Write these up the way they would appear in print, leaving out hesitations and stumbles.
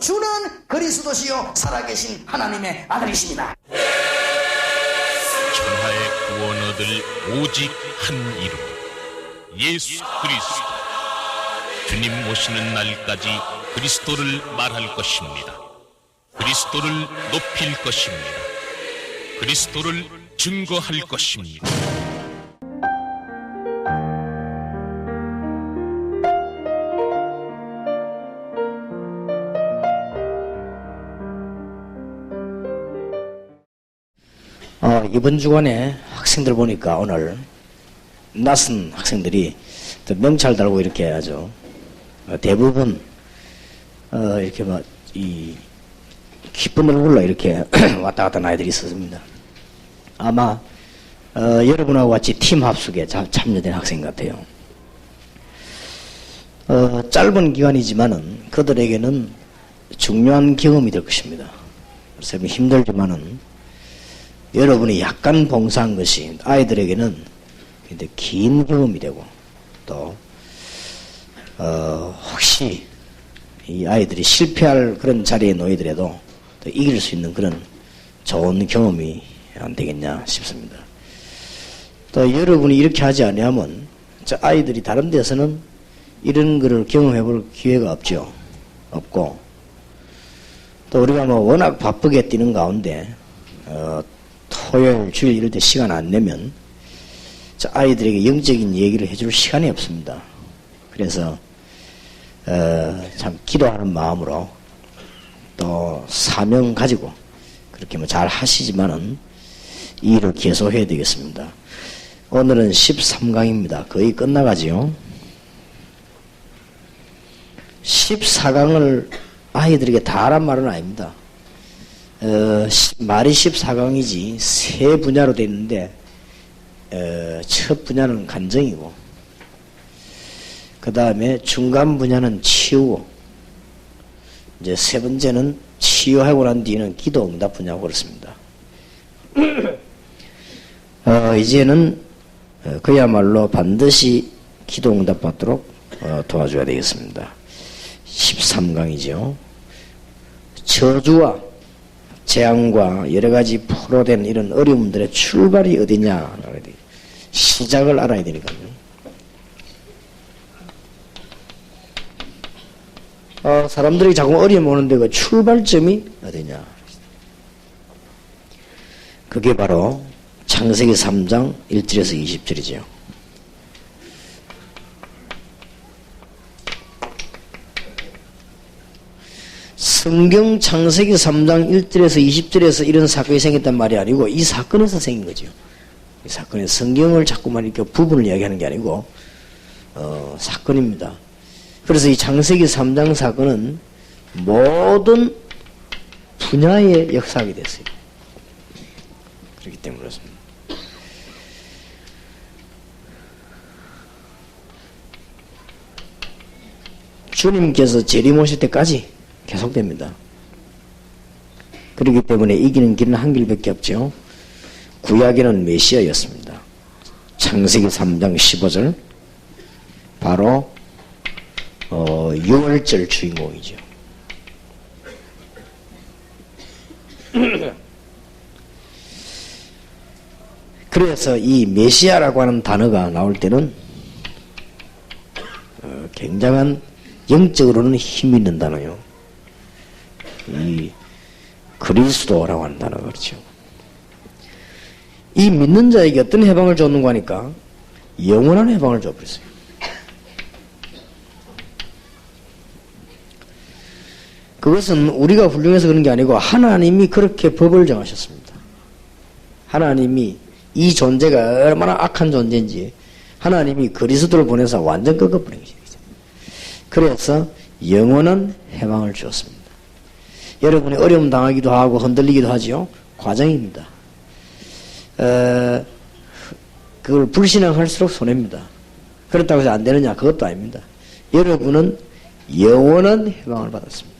주는 그리스도시요 살아계신 하나님의 아들이십니다. 천하의 구원 얻을 오직 한 이름, 예수 그리스도. 주님 오시는 날까지 그리스도를 말할 것입니다. 그리스도를 높일 것입니다. 그리스도를 증거할 것입니다. 이번 주간에 학생들 보니까 오늘 낯선 학생들이 또 명찰 달고 이렇게 아주 대부분 이렇게 이 기쁜 얼굴로 이렇게 왔다 갔다 하는 아이들이 있었습니다. 아마 여러분하고 같이 팀 합숙에 참여된 학생 같아요. 짧은 기간이지만은 그들에게는 중요한 경험이 될 것입니다. 그래서 힘들지만은 여러분이 약간 봉사한 것이 아이들에게는 근데 긴 경험이 되고 또 혹시 이 아이들이 실패할 그런 자리에 놓이더라도 또 이길 수 있는 그런 좋은 경험이 안 되겠냐 싶습니다. 또 여러분이 이렇게 하지 아니하면 저 아이들이 다른 데서는 이런 거를 경험해 볼 기회가 없고 또 우리가 워낙 바쁘게 뛰는 가운데 토요일, 주일 이럴 때 시간 안 내면 저 아이들에게 영적인 얘기를 해줄 시간이 없습니다. 그래서 참 기도하는 마음으로 또 사명 가지고 그렇게 잘 하시지만은 이 일을 계속해야 되겠습니다. 오늘은 13강입니다. 거의 끝나가지요. 14강을 아이들에게 다 하란 말은 아닙니다. 말이 14강이지 세 분야로 되어 있는데 첫 분야는 간정이고 그 다음에 중간 분야는 치유고 이제 세 번째는 치유하고 난 뒤는 기도 응답 분야고 그렇습니다. 이제는 그야말로 반드시 기도 응답 받도록 도와줘야 되겠습니다. 13강이죠. 저주와 재앙과 여러가지 포로된 이런 어려움들의 출발이 어디냐 시작을 알아야 되니까요. 사람들이 자꾸 어려움 오는데 그 출발점이 어디냐, 그게 바로 창세기 3장 1절에서 20절이죠. 성경 창세기 3장 1절에서 20절에서 이런 사건이 생겼단 말이 아니고 이 사건에서 생긴 거죠. 이 사건에 성경을 자꾸만 이렇게 부분을 이야기하는 게 아니고 사건입니다. 그래서 이 창세기 3장 사건은 모든 분야의 역사하게 됐어요. 그렇기 때문에 그렇습니다. 주님께서 재림 오실 때까지 계속됩니다. 그렇기 때문에 이기는 길은 한 길밖에 없죠. 구약에는 메시아였습니다. 창세기 3장 15절 바로 6월절 주인공이죠. 그래서 이 메시아라고 하는 단어가 나올 때는 굉장한 영적으로는 힘 있는 단어요. 이 그리스도라고 하는 단어가 그렇죠. 이 믿는 자에게 어떤 해방을 줬는가 하니까 영원한 해방을 줘버렸어요. 그것은 우리가 훌륭해서 그런 게 아니고 하나님이 그렇게 법을 정하셨습니다. 하나님이 이 존재가 얼마나 악한 존재인지 하나님이 그리스도를 보내서 완전 꺾어버린 것이죠. 그래서 영원한 해방을 주었습니다. 여러분이 어려움 당하기도 하고 흔들리기도 하지요. 과정입니다. 그걸 불신앙할수록 손해입니다. 그렇다고 해서 안 되느냐? 그것도 아닙니다. 여러분은 영원한 해방을 받았습니다.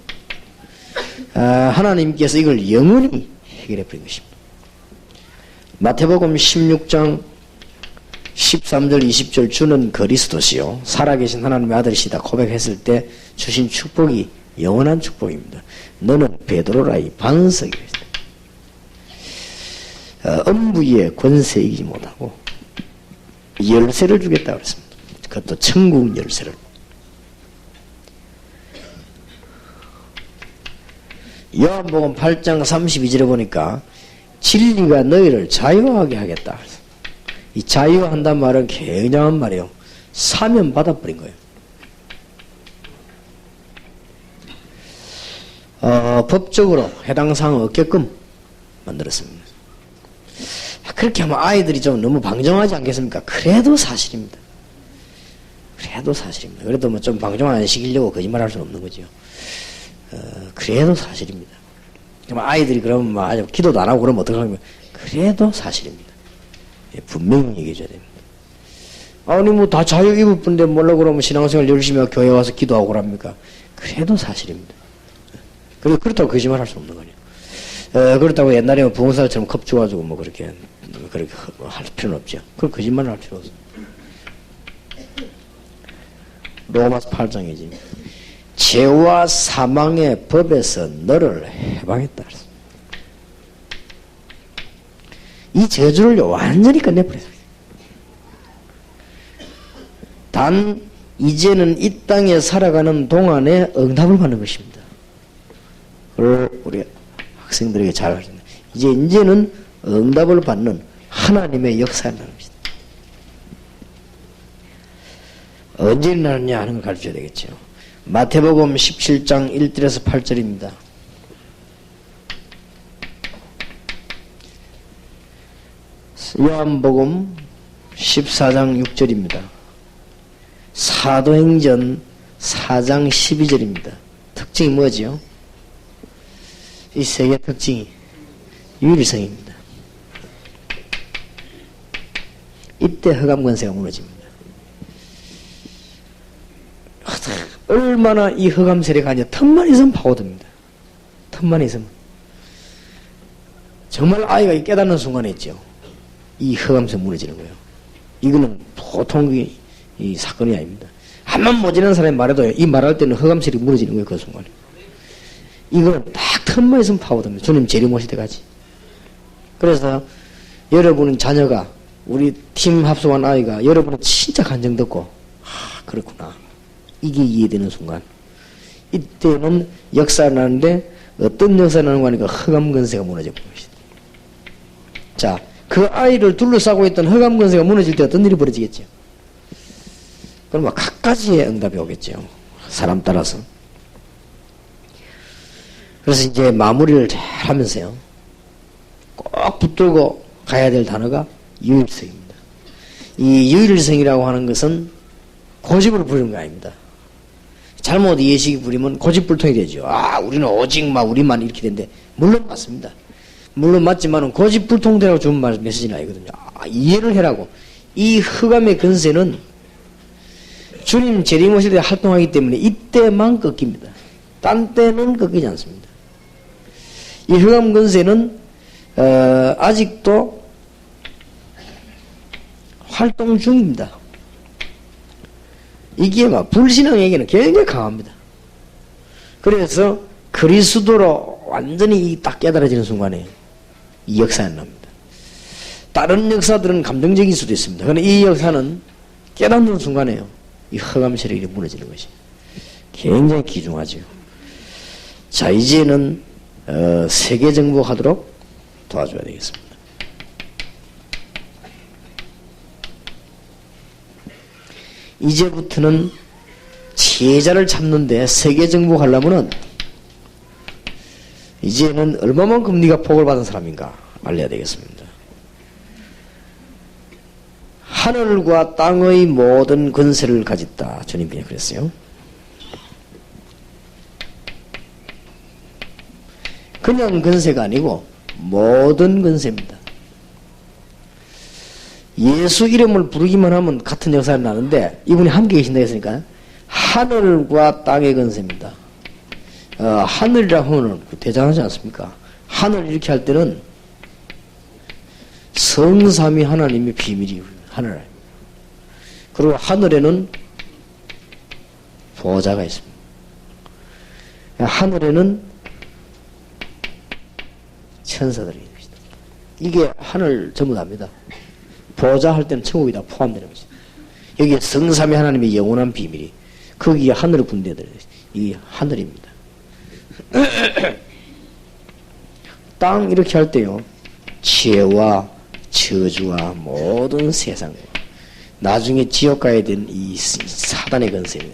하나님께서 이걸 영원히 해결해 버린 것입니다. 마태복음 16장 13절 20절 주는 그리스도시요 살아계신 하나님의 아들이시다 고백했을 때 주신 축복이 영원한 축복입니다. 너는 베드로라 이 반석이 엄부의 권세 이기지 못하고 열쇠를 주겠다 그랬습니다. 그것도 천국 열쇠를. 요한복음 8장 32절에 보니까 진리가 너희를 자유하게 하겠다. 이 자유한단 말은 굉장한 말이에요. 사면 받아버린 거예요. 법적으로 해당 사항 없게끔 만들었습니다. 그렇게 하면 아이들이 좀 너무 방종하지 않겠습니까? 그래도 사실입니다. 그래도 사실입니다. 그래도 뭐 좀 방종 안 시키려고 거짓말할 수는 없는 거죠. 그래도 사실입니다. 그럼 아이들이 그러면 뭐 아주 기도도 안 하고 그러면 어떡하면 그래도 사실입니다. 예, 분명히 얘기해줘야 됩니다. 아니 뭐 다 자유 입을 뿐인데 뭐라고 그러면 신앙생활 열심히 하고 교회 와서 기도하고 그럽니까? 그래도 사실입니다. 그렇다고 거짓말할 수 없는 거예요. 그렇다고 옛날에 부흥사처럼 겁주가지고 뭐 그렇게 할 필요는 없죠. 그걸 거짓말을 할 필요 없어요. 로마서 8장이지. 죄와 사망의 법에서 너를 해방했다. 이 저주를 완전히 끝내버렸어요. 단 이제는 이 땅에 살아가는 동안에 응답을 받는 것입니다. 그걸 우리 학생들에게 잘 가르칩니다. 이제는 응답을 받는 하나님의 역사를 나눕니다. 언제 일어나느냐 하는 걸 가르쳐야 되겠죠. 마태복음 17장 1절에서 8절입니다. 요한복음 14장 6절입니다. 사도행전 4장 12절입니다. 특징이 뭐지요? 이 세 개 특징이 유일성입니다. 이때 허감권세가 무너집니다. 얼마나 이 허감 세력이 아니라 틈만 있으면 파고듭니다. 틈만 있으면. 정말 아이가 깨닫는 순간에 있죠. 이 허감세 무너지는 거예요. 이거는 보통 이 사건이 아닙니다. 한번 모지는 사람이 말해도 이 말할 때는 허감 세력이 무너지는 거예요. 그 순간에. 이거는 딱 틈만 있으면 파고듭니다. 주님 재림오실 때까지. 그래서 여러분은 자녀가 우리 팀 합숙한 아이가 여러분은 진짜 간정 듣고 그렇구나. 이게 이해되는 순간. 이때는 역사가 나는데 어떤 역사가 나는 거 하니까 허감건세가 무너져 버린 것이다. 자, 그 아이를 둘러싸고 있던 허감건세가 무너질 때 어떤 일이 벌어지겠죠? 그럼 뭐 각가지의 응답이 오겠죠. 사람 따라서. 그래서 이제 마무리를 잘 하면서요. 꼭 붙들고 가야 될 단어가 유일성입니다. 이 유일성이라고 하는 것은 고집을 부리는 거 아닙니다. 잘못 예식이 부리면 고집불통이 되죠. 우리는 오직 우리만 이렇게 되는데, 물론 맞습니다. 물론 맞지만 고집불통되라고 주는 메시지는 아니거든요. 이해를 해라고. 이 흑암의 근세는 주님 재림 오실 때 활동하기 때문에 이때만 꺾입니다. 딴 때는 꺾이지 않습니다. 이 흑암 근세는 아직도 활동 중입니다. 이게 불신앙에게는 굉장히 강합니다. 그래서 그리스도로 완전히 딱 깨달아지는 순간에 이 역사가 납니다. 다른 역사들은 감정적일 수도 있습니다. 그러나 이 역사는 깨닫는 순간에요. 이 허감 세력이 무너지는 것이 굉장히 귀중하죠. 자, 이제는 세계 정복하도록 도와줘야 되겠습니다. 이제부터는 제자를 찾는데 세계 정복하려면은 이제는 얼마만큼 네가 복을 받은 사람인가 알려야 되겠습니다. 하늘과 땅의 모든 권세를 가졌다. 주님이 그랬어요. 그냥 권세가 아니고 모든 권세입니다. 예수 이름을 부르기만 하면 같은 역사가 나는데 이분이 함께 계신다 했으니까 하늘과 땅의 권세입니다. 하늘이라고 하면 대단하지 않습니까? 하늘 이렇게 할 때는 성삼위 하나님의 비밀이 하늘. 그리고 하늘에는 보좌가 있습니다. 하늘에는 천사들이 있는 것이다. 이게 하늘 전부 다입니다. 보좌 할 때는 천국이 다 포함되는 것이다. 여기에 성삼위 하나님의 영원한 비밀이 거기에 하늘 군대들 이 하늘입니다. 땅 이렇게 할 때요 죄와 저주와 모든 세상과 나중에 지옥 가야 되는 이 사단의 건세들이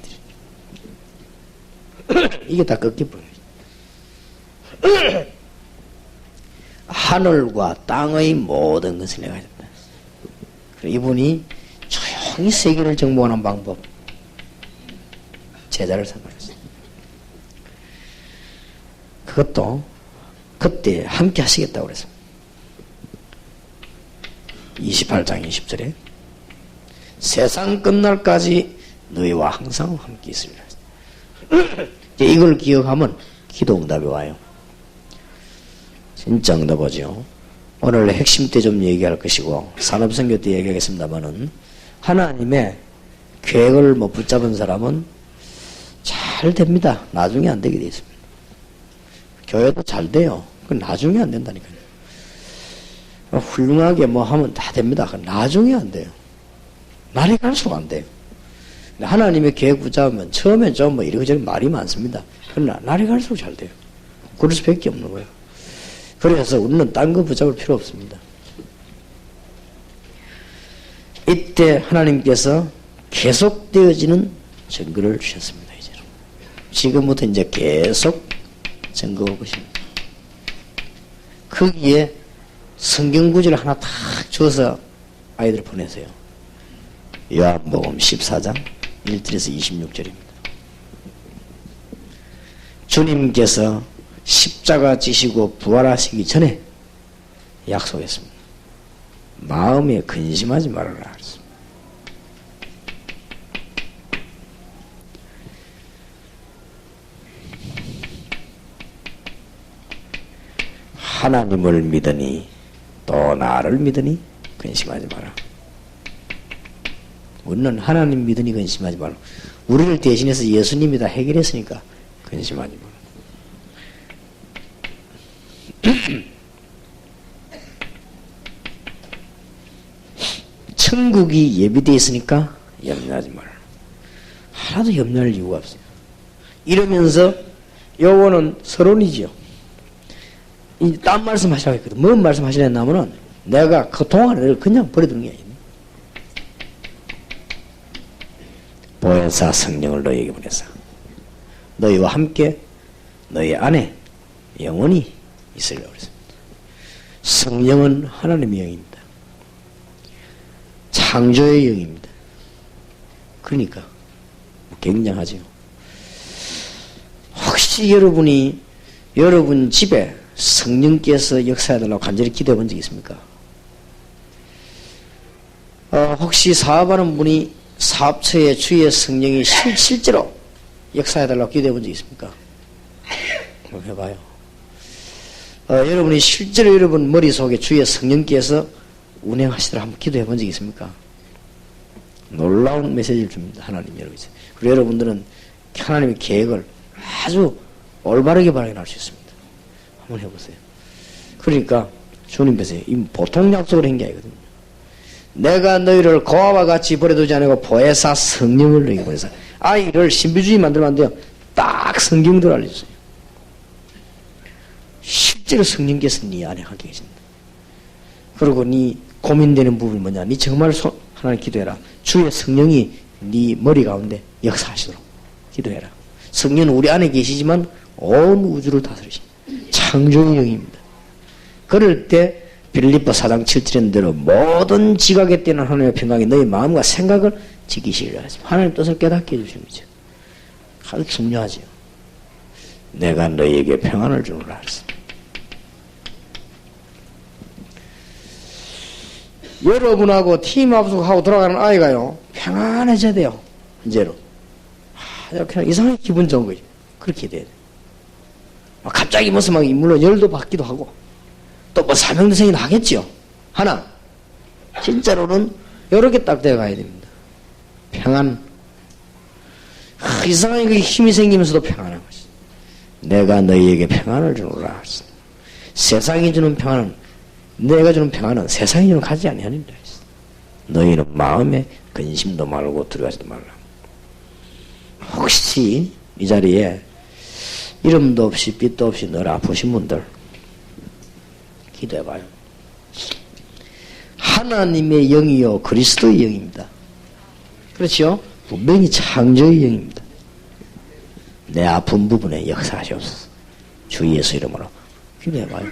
이게 다 꺾여버려요. 하늘과 땅의 모든 것을 내가 했다. 이분이 조용히 세계를 정복하는 방법 제자를 선발했어요. 그것도 그때 함께 하시겠다고 그랬습니다. 28장 20절에 세상 끝날까지 너희와 항상 함께 있으리라. 이걸 기억하면 기도 응답이 와요. 진짜 응답 오죠. 오늘 핵심 때 좀 얘기할 것이고 산업선교 때 얘기하겠습니다만은 하나님의 계획을 못 붙잡은 사람은 잘 됩니다. 나중에 안 되게 돼 있습니다. 교회도 잘 돼요. 그건 나중에 안 된다니까요. 훌륭하게 뭐 하면 다 됩니다. 그건 나중에 안 돼요. 날이 갈수록 안 돼요. 하나님의 계획 붙잡으면 처음엔 좀 뭐 이리저리 말이 많습니다. 그러나 날이 갈수록 잘 돼요. 그럴 수밖에 없는 거예요. 그래서 우리는 딴 거 붙잡을 필요 없습니다. 이때 하나님께서 계속되어지는 증거를 주셨습니다. 이제는. 지금부터 이제 계속 증거할 것입니다. 거기에 성경 구절을 하나 탁 줘서 아이들 보내세요. 요한복음 14장 1절에서 26절입니다. 주님께서 십자가 지시고 부활하시기 전에 약속했습니다. 마음에 근심하지 말아라. 하나님을 믿으니 또 나를 믿으니 근심하지 마라. 우리는 하나님 믿으니 근심하지 마라. 우리를 대신해서 예수님이 다 해결했으니까 근심하지 마라. 천국이 예비되어 있으니까 염려하지 마라. 하나도 염려할 이유가 없어요. 이러면서 요거는 서론이지요. 딴 말씀 하시라고 했거든. 뭔 말씀 하시려나 하면은 내가 그동안 너를 그냥 버려두는 게 아니네. 보혜사 성령을 너희에게 보내사 너희와 함께 너희 안에 영원히 있으려고 그랬습니다. 성령은 하나님의 영입니다. 창조의 영입니다. 그러니까 굉장하죠. 혹시 여러분 집에 성령께서 역사해달라고 간절히 기도해 본 적 있습니까? 혹시 사업하는 분이 사업처에 주의 성령이 실제로 역사해달라고 기도해 본 적 있습니까? 한번 해봐요. 여러분이 실제로 여러분 머릿속에 주의 성령께서 운행하시도록 한번 기도해 본 적 있습니까? 놀라운 메시지를 줍니다. 하나님 여러분이. 그리고 여러분들은 하나님의 계획을 아주 올바르게 발견할 수 있습니다. 한번 해보세요. 그러니까 주님께서 보통 약속을 한 게 아니거든요. 내가 너희를 고아와 같이 버려두지 않고 보혜사 성령을 너희에게 보내서 아이를 신비주의 만들면 안 돼요. 딱 성경대로 알려주세요. 실제로 성령께서 네 안에 함께 계신다. 그리고 네 고민되는 부분이 뭐냐. 네 정말 하나님 기도해라. 주의 성령이 네 머리 가운데 역사하시도록 기도해라. 성령은 우리 안에 계시지만 온 우주를 다스리십니다. 창조의 영입니다. 그럴 때 빌립보 4장 7절인 대로 모든 지각에 뛰는 하나님의 평강이 너희 마음과 생각을 지키시리라 하십니다. 하나님 뜻을 깨닫게 해주시는 거죠. 아주 중요하죠. 내가 너희에게 평안을 주노라 하셨습니다. 여러분하고 팀합숙하고 돌아가는 아이가요 평안해져야 돼요. 이제로 그냥 이상하게 기분 좋은 거죠. 그렇게 돼야 돼요. 갑자기 무슨 막 물론 열도 받기도 하고 또 뭐 사명대생이 나겠죠. 하나 진짜로는 이렇게 딱 돼가야 됩니다. 평안. 이상하게 힘이 생기면서도 평안한 것이. 내가 너희에게 평안을 주노라. 세상이 주는 평안은, 내가 주는 평안은 세상이 주는 가지 아니하니라. 너희는 마음에 근심도 말고 들어가지도 말라. 혹시 이 자리에 이름도 없이 빛도 없이 늘 아프신 분들 기도해봐요. 하나님의 영이요 그리스도의 영입니다. 그렇죠? 분명히 창조의 영입니다. 내 아픈 부분에 역사하시옵소서. 주 예수 이름으로 기도해봐요.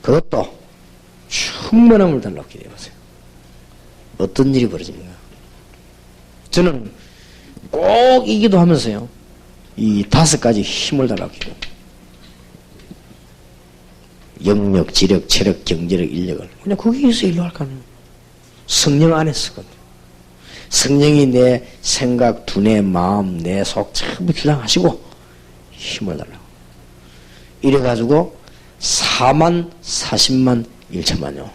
그것도 충만함을 달라고 기도해보세요. 어떤 일이 벌어집니까? 저는 꼭 이 기도하면서요, 이 5가지 힘을 달라고 기도합니다. 영력, 지력, 체력, 경제력, 인력을 그냥 거기에서 일로 할까요? 성령 안에서거든요. 성령이 내 생각, 두뇌, 마음, 내 속 전부 주장하시고 힘을 달라고. 이래가지고 4만, 40만, 1천만요.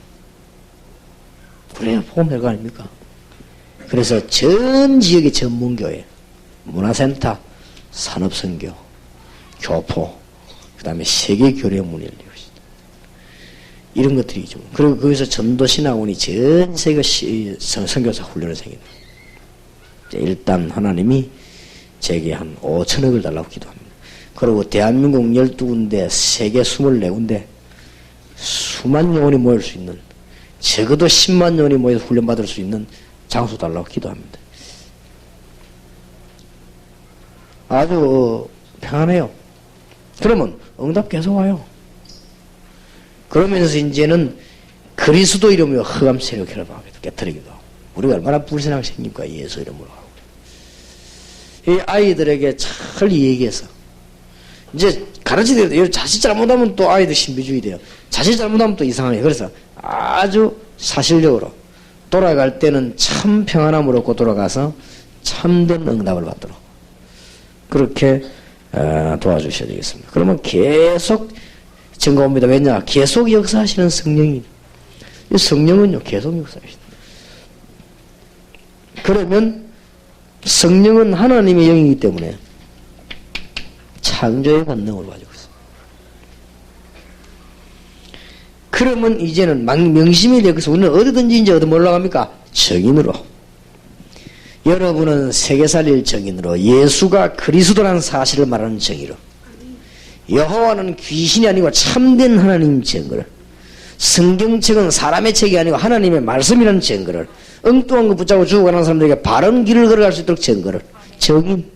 그래야 복음 될 거 아닙니까? 그래서 전 지역의 전문교회, 문화센터, 산업선교, 교포, 그 다음에 세계교회 문을 열리고 있습니다. 이런 것들이죠. 그리고 거기서 전도신학원이 전 세계 선교사 훈련을 생깁니다. 일단 하나님이 제게 한 5천억을 달라고 기도합니다. 그리고 대한민국 12군데, 세계 24군데 수만 영혼이 모일 수 있는, 적어도 10만 영혼이 모여서 훈련받을 수 있는 장소 달라고 기도합니다. 아주 평안해요. 그러면 응답 계속 와요. 그러면서 이제는 그리스도 이름으로 흑암 세력 결합하기도 깨뜨리기도 하고, 우리가 얼마나 불신앙이 생깁니까? 예수 이름으로 하고. 이 아이들에게 잘 얘기해서 이제 가르치게 돼요. 자칫 잘못하면 또 아이들 신비주의 돼요. 자칫 잘못하면 또 이상해요. 그래서 아주 사실적으로 돌아갈 때는 참 평안함을 얻고 돌아가서 참된 응답을 받도록 그렇게 도와주셔야 되겠습니다. 그러면 계속 증거옵니다. 왜냐? 계속 역사하시는 성령이, 이 성령은요 계속 역사하십니다. 그러면 성령은 하나님의 영이기 때문에 창조의 권능을 가지고 있습니다. 그러면 이제는 명심이 되어서 우리는 어디든지 이제 어디 올라갑니까? 정인으로. 여러분은 세계 살릴 정인으로, 예수가 그리스도라는 사실을 말하는 정의로, 여호와는 귀신이 아니고 참된 하나님 증거를, 성경책은 사람의 책이 아니고 하나님의 말씀이라는 증거를, 엉뚱한 거 붙잡고 죽어가는 사람들에게 바른 길을 걸어갈 수 있도록 증거를, 정인.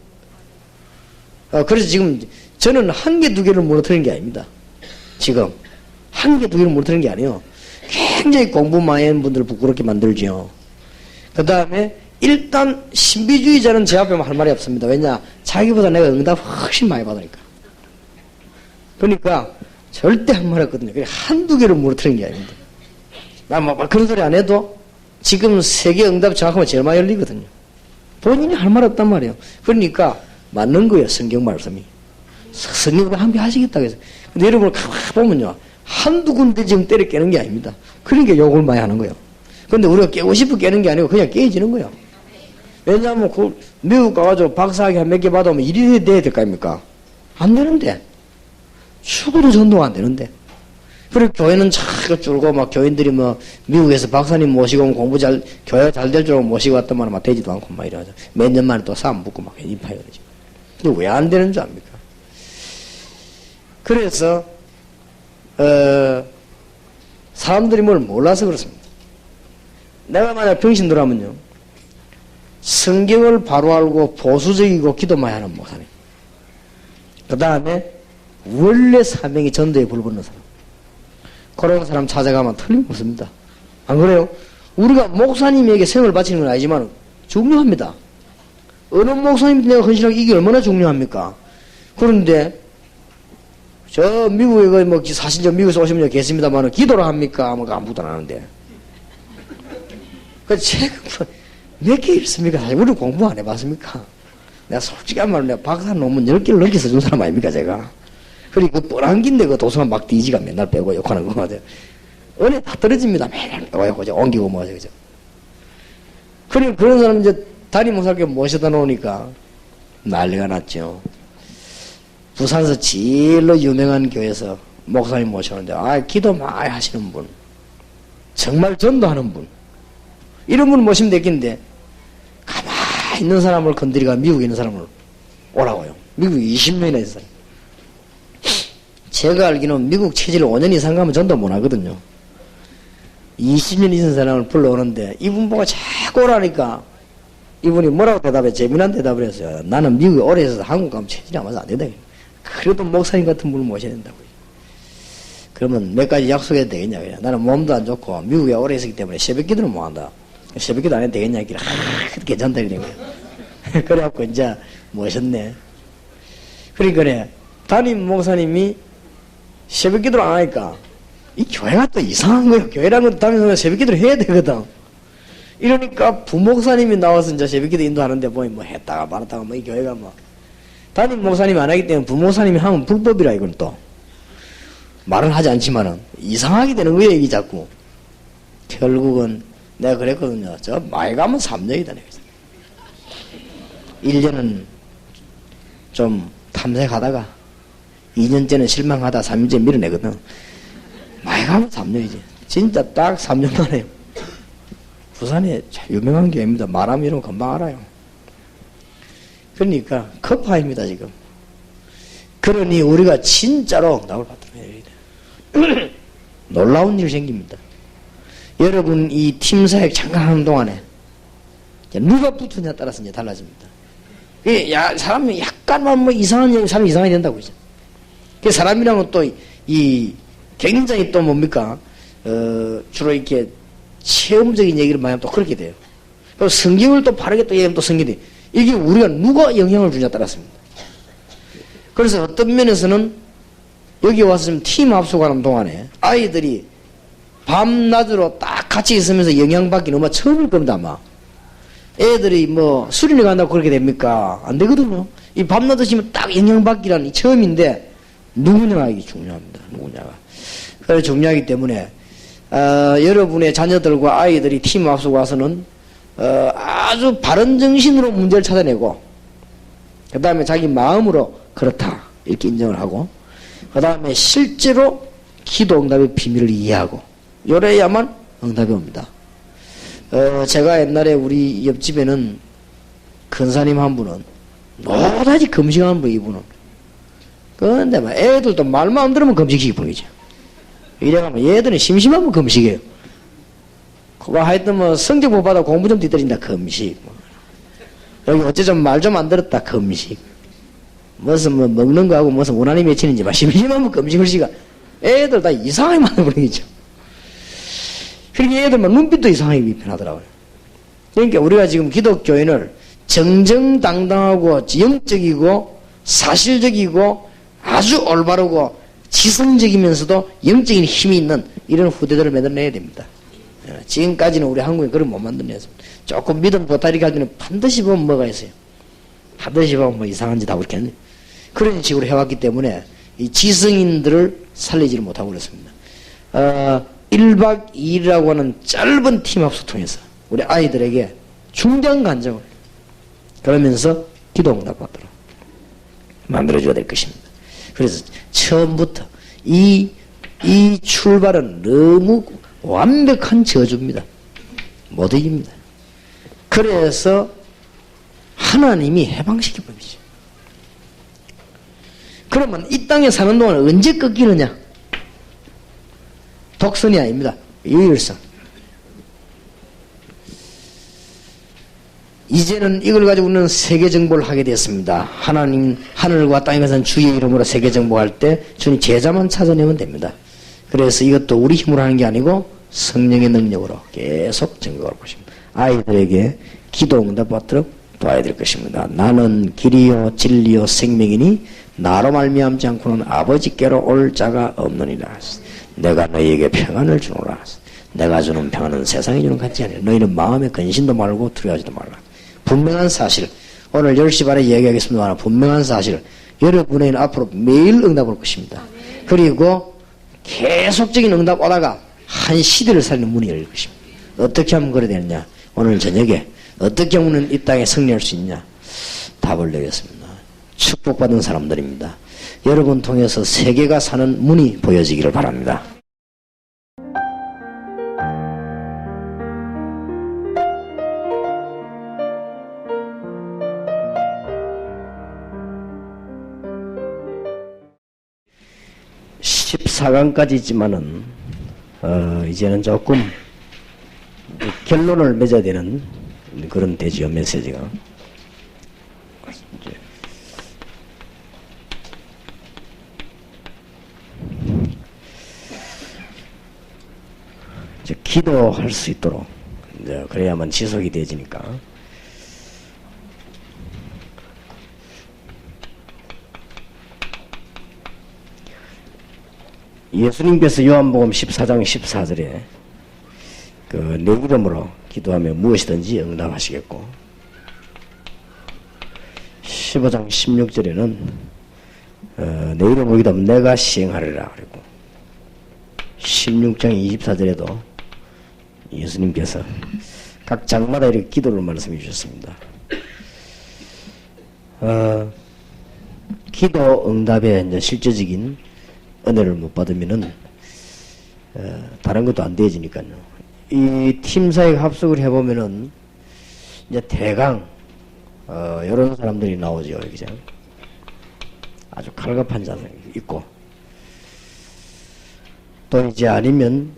그래서 지금 저는 1개, 2개를 무너뜨리는 게 아닙니다. 지금 1개, 2개를 무너뜨리는 게 아니에요. 굉장히 공부 많이 하는 분들을 부끄럽게 만들죠. 그 다음에 일단 신비주의자는 제 앞에 할 말이 없습니다. 왜냐? 자기보다 내가 응답 훨씬 많이 받으니까. 그러니까 절대 한 말 없거든요. 그냥 1, 2개를 무너뜨리는 게 아닙니다. 나 그런 소리 안 해도 지금 세계 응답 정확하면 제일 많이 열리거든요. 본인이 할 말 없단 말이에요. 그러니까 맞는 거예요. 성경 말씀이. 성경과 함께 하시겠다고 해서. 근데 여러분을 가만히 보면요, 1, 2군데 지금 때려 깨는 게 아닙니다. 그러니까 욕을 많이 하는 거예요. 근데 우리가 깨고 싶어 깨는 게 아니고 그냥 깨지는 거예요. 왜냐하면 미국 가가지고 박사학위 한 몇 개 받아오면 일이 돼야 될 거 아닙니까? 안 되는데. 죽어도 전도가 안 되는데. 그리고 교회는 자꾸 줄고, 막 교인들이 뭐 미국에서 박사님 모시고 오면 교회가 잘 될 줄 알고 모시고 왔더만 막 되지도 않고 막 이러죠. 몇 년 만에 또 싸움 붙고 막 인파해 그러지. 근데 왜 안 되는 줄 압니까? 그래서 사람들이 뭘 몰라서 그렇습니다. 내가 만약 병신들하면요, 성경을 바로 알고 보수적이고 기도 많이 하는 목사님, 그 다음에 원래 사명이 전도에 불붙는 사람, 그런 사람 찾아가면 틀림없습니다. 안 그래요? 우리가 목사님에게 생을 바치는 건 아니지만 중요합니다. 어느 목사님한테 내가 헌신하고 이게 얼마나 중요합니까? 그런데 저 미국에 뭐 사실 저 미국에서 오신 분이 계십니다만 기도를 합니까? 아무도 아무도 안 하는데. 그 책 몇 개 읽습니까? 사실 우리 공부 안 해봤습니까? 내가 솔직한 말로 내가 박사 논문 10개를 넘게 써준 사람 아닙니까, 제가? 그리고 그 뻔한 긴데 그 도서관 막 뒤지가 맨날 빼고 욕하는 거 같아요. 은혜 다 떨어집니다. 맨날 빼고 욕하고 옮기고 뭐하죠, 그죠? 그리고 그런 사람 이제 담임 목사께 모셔다 놓으니까 난리가 났죠. 부산에서 제일로 유명한 교회에서 목사님 모셨는데, 기도 많이 하시는 분. 정말 전도하는 분. 이런 분 모시면 되겠는데, 가만히 있는 사람을 건드리가 미국에 있는 사람을 오라고요. 미국에 20년이나 있어요. 제가 알기로는 미국 체질 5년 이상 가면 전도 못 하거든요. 20년 있는 사람을 불러오는데, 이분 보고 자꾸 오라니까, 이분이 뭐라고 대답해? 재미난 대답을 했어요. 나는 미국에 오래 있어서 한국 가면 체질이 안 맞아 안 된다. 그래도 목사님 같은 분을 모셔야 된다고요. 그러면 몇 가지 약속해도 되겠냐? 그래. 나는 몸도 안 좋고 미국에 오래 있었기 때문에 새벽 기도를 못 한다. 새벽 기도 안 해도 되겠냐? 괜찮다. 그래. 그래갖고 이제 모셨네. 그러니까 담임 목사님이 새벽 기도를 안 하니까 이 교회가 또 이상한 거예요. 교회라는 것도 담임 목사님 새벽 기도를 해야 되거든. 이러니까 부목사님이 나와서 이제 새벽 기도 인도하는데 보니 뭐 했다가 말았다가 뭐 이 교회가 뭐 담임 목사님이 안 하기 때문에 부목사님이 하면 불법이라 이건 또 말은 하지 않지만은 이상하게 되는 거예요 이게 자꾸. 결국은 내가 그랬거든요. 저 많이 가면 3년이다. 1년은 좀 탐색하다가 2년째는 실망하다 3년째 밀어내거든. 많이 가면 3년이지. 진짜 딱 3년 만에 부산에 유명한 교회입니다. 말하면 이러면 금방 알아요. 그러니까 급파입니다 지금. 그러니 우리가 진짜로 응답을 받도록 해야 돼. 놀라운 일이 생깁니다. 여러분 이 팀사역 잠깐 하는 동안에 누가 붙으냐에 따라서 이제 달라집니다. 사람이 약간만 뭐 이상한 얘기, 사람이 이상하게 된다고 이제. 그 사람이랑은 또 이 굉장히 또 뭡니까 주로 이렇게 체험적인 얘기를 많이 하면 또 그렇게 돼요. 그리고 성경을 또 바르게 또 얘기하면 또 성경이 돼. 이게 우리가 누가 영향을 주냐에 따랐습니다. 그래서 어떤 면에서는 여기 와서 지금 팀 합숙하는 동안에 아이들이 밤낮으로 딱 같이 있으면서 영향받기는 아마 처음일 겁니다, 아마. 애들이 뭐 수련회 간다고 그렇게 됩니까? 안 되거든요. 이 밤낮 드시면 딱 영향받기란 이 처음인데 누구냐가 이게 중요합니다. 누구냐가. 그래서 중요하기 때문에 여러분의 자녀들과 아이들이 팀 합숙 와서는 아주 바른 정신으로 문제를 찾아내고 그 다음에 자기 마음으로 그렇다 이렇게 인정을 하고 그 다음에 실제로 기도 응답의 비밀을 이해하고 요래야만 응답이 옵니다. 제가 옛날에 우리 옆집에는 근사님 한 분은 노다지 금식하는 분 이분은 그런데 막 애들도 말만 안 들으면 금식시키 분이죠. 이래가면 얘들은 심심하면 금식이에요. 그거 하여튼 뭐 성적 못 받아 공부 좀 뒤떨린다 금식. 여기 어째 좀 말 좀 안 들었다 금식. 무슨 뭐 먹는 거하고 무슨 원한이 맺히는지 막 심심하면 금식을 시가 애들 다 이상하게 만들어버리죠. 그러니까 애들만 눈빛도 이상하게 변하더라고요. 그러니까 우리가 지금 기독교인을 정정당당하고 영적이고 사실적이고 아주 올바르고 지성적이면서도 영적인 힘이 있는 이런 후대들을 만들어내야 됩니다. 지금까지는 우리 한국에 그런 못 만들어냈습니다. 조금 믿음 보따리 가기는 반드시 보면 뭐가 있어요. 반드시 보면 뭐 이상한 짓 하고 이렇게 했네. 그런 식으로 해왔기 때문에 이 지성인들을 살리지를 못하고 그렇습니다. 1박 2일이라고 하는 짧은 팀합수 통해서 우리 아이들에게 중대한 간증을 그러면서 기도 응답 받도록 만들어줘야 될 것입니다. 그래서 처음부터 이 출발은 너무 완벽한 저주입니다. 못 이깁니다. 그래서 하나님이 해방시킬 법이죠. 그러면 이 땅에 사는 동안 언제 꺾이느냐? 독선이 아닙니다. 유일성. 이제는 이걸 가지고 우리는 세계정복을 하게 됐습니다. 하나님 하늘과 땅에 계신 주의 이름으로 세계정복할 때 주님 제자만 찾아내면 됩니다. 그래서 이것도 우리 힘으로 하는 게 아니고 성령의 능력으로 계속 정복할 것입니다. 아이들에게 기도 응답 받도록 도와야 될 것입니다. 나는 길이요 진리요 생명이니 나로 말미암지 않고는 아버지께로 올 자가 없느니라. 내가 너희에게 평안을 주노라. 내가 주는 평안은 세상이 주는 같지 아니라 너희는 마음에 근심도 말고 두려워하지도 말라. 분명한 사실, 오늘 10시 반에 이야기하겠습니다만 분명한 사실, 여러분의 앞으로 매일 응답 올 것입니다. 그리고 계속적인 응답 오다가 한 시대를 살리는 문이 열릴 것입니다. 어떻게 하면 그래야 되느냐? 오늘 저녁에 어떻게 하면 이 땅에 승리할 수 있냐? 답을 내겠습니다. 축복받은 사람들입니다. 여러분 통해서 세계가 사는 문이 보여지기를 바랍니다. (14강까지지만은) 이제는 조금 결론을 맺어야 되는 그런 되지요, 메시지가. 이제 기도할 수 있도록, 이제 그래야만 지속이 되지니까. 예수님께서 요한복음 14장 14절에 내 이름으로 기도하며 무엇이든지 응답하시겠고, 15장 16절에는 내 이름으로 기도하면 내가 시행하리라 그랬고, 16장 24절에도 예수님께서 각 장마다 이렇게 기도를 말씀해 주셨습니다. 기도 응답의 이제 실제적인 은혜를 못 받으면은 다른 것도 안 되어지니까요. 이 팀사역 합숙을 해보면은 이제 대강 이런 사람들이 나오죠. 그죠? 아주 갈급한 자들 있고, 또 이제 아니면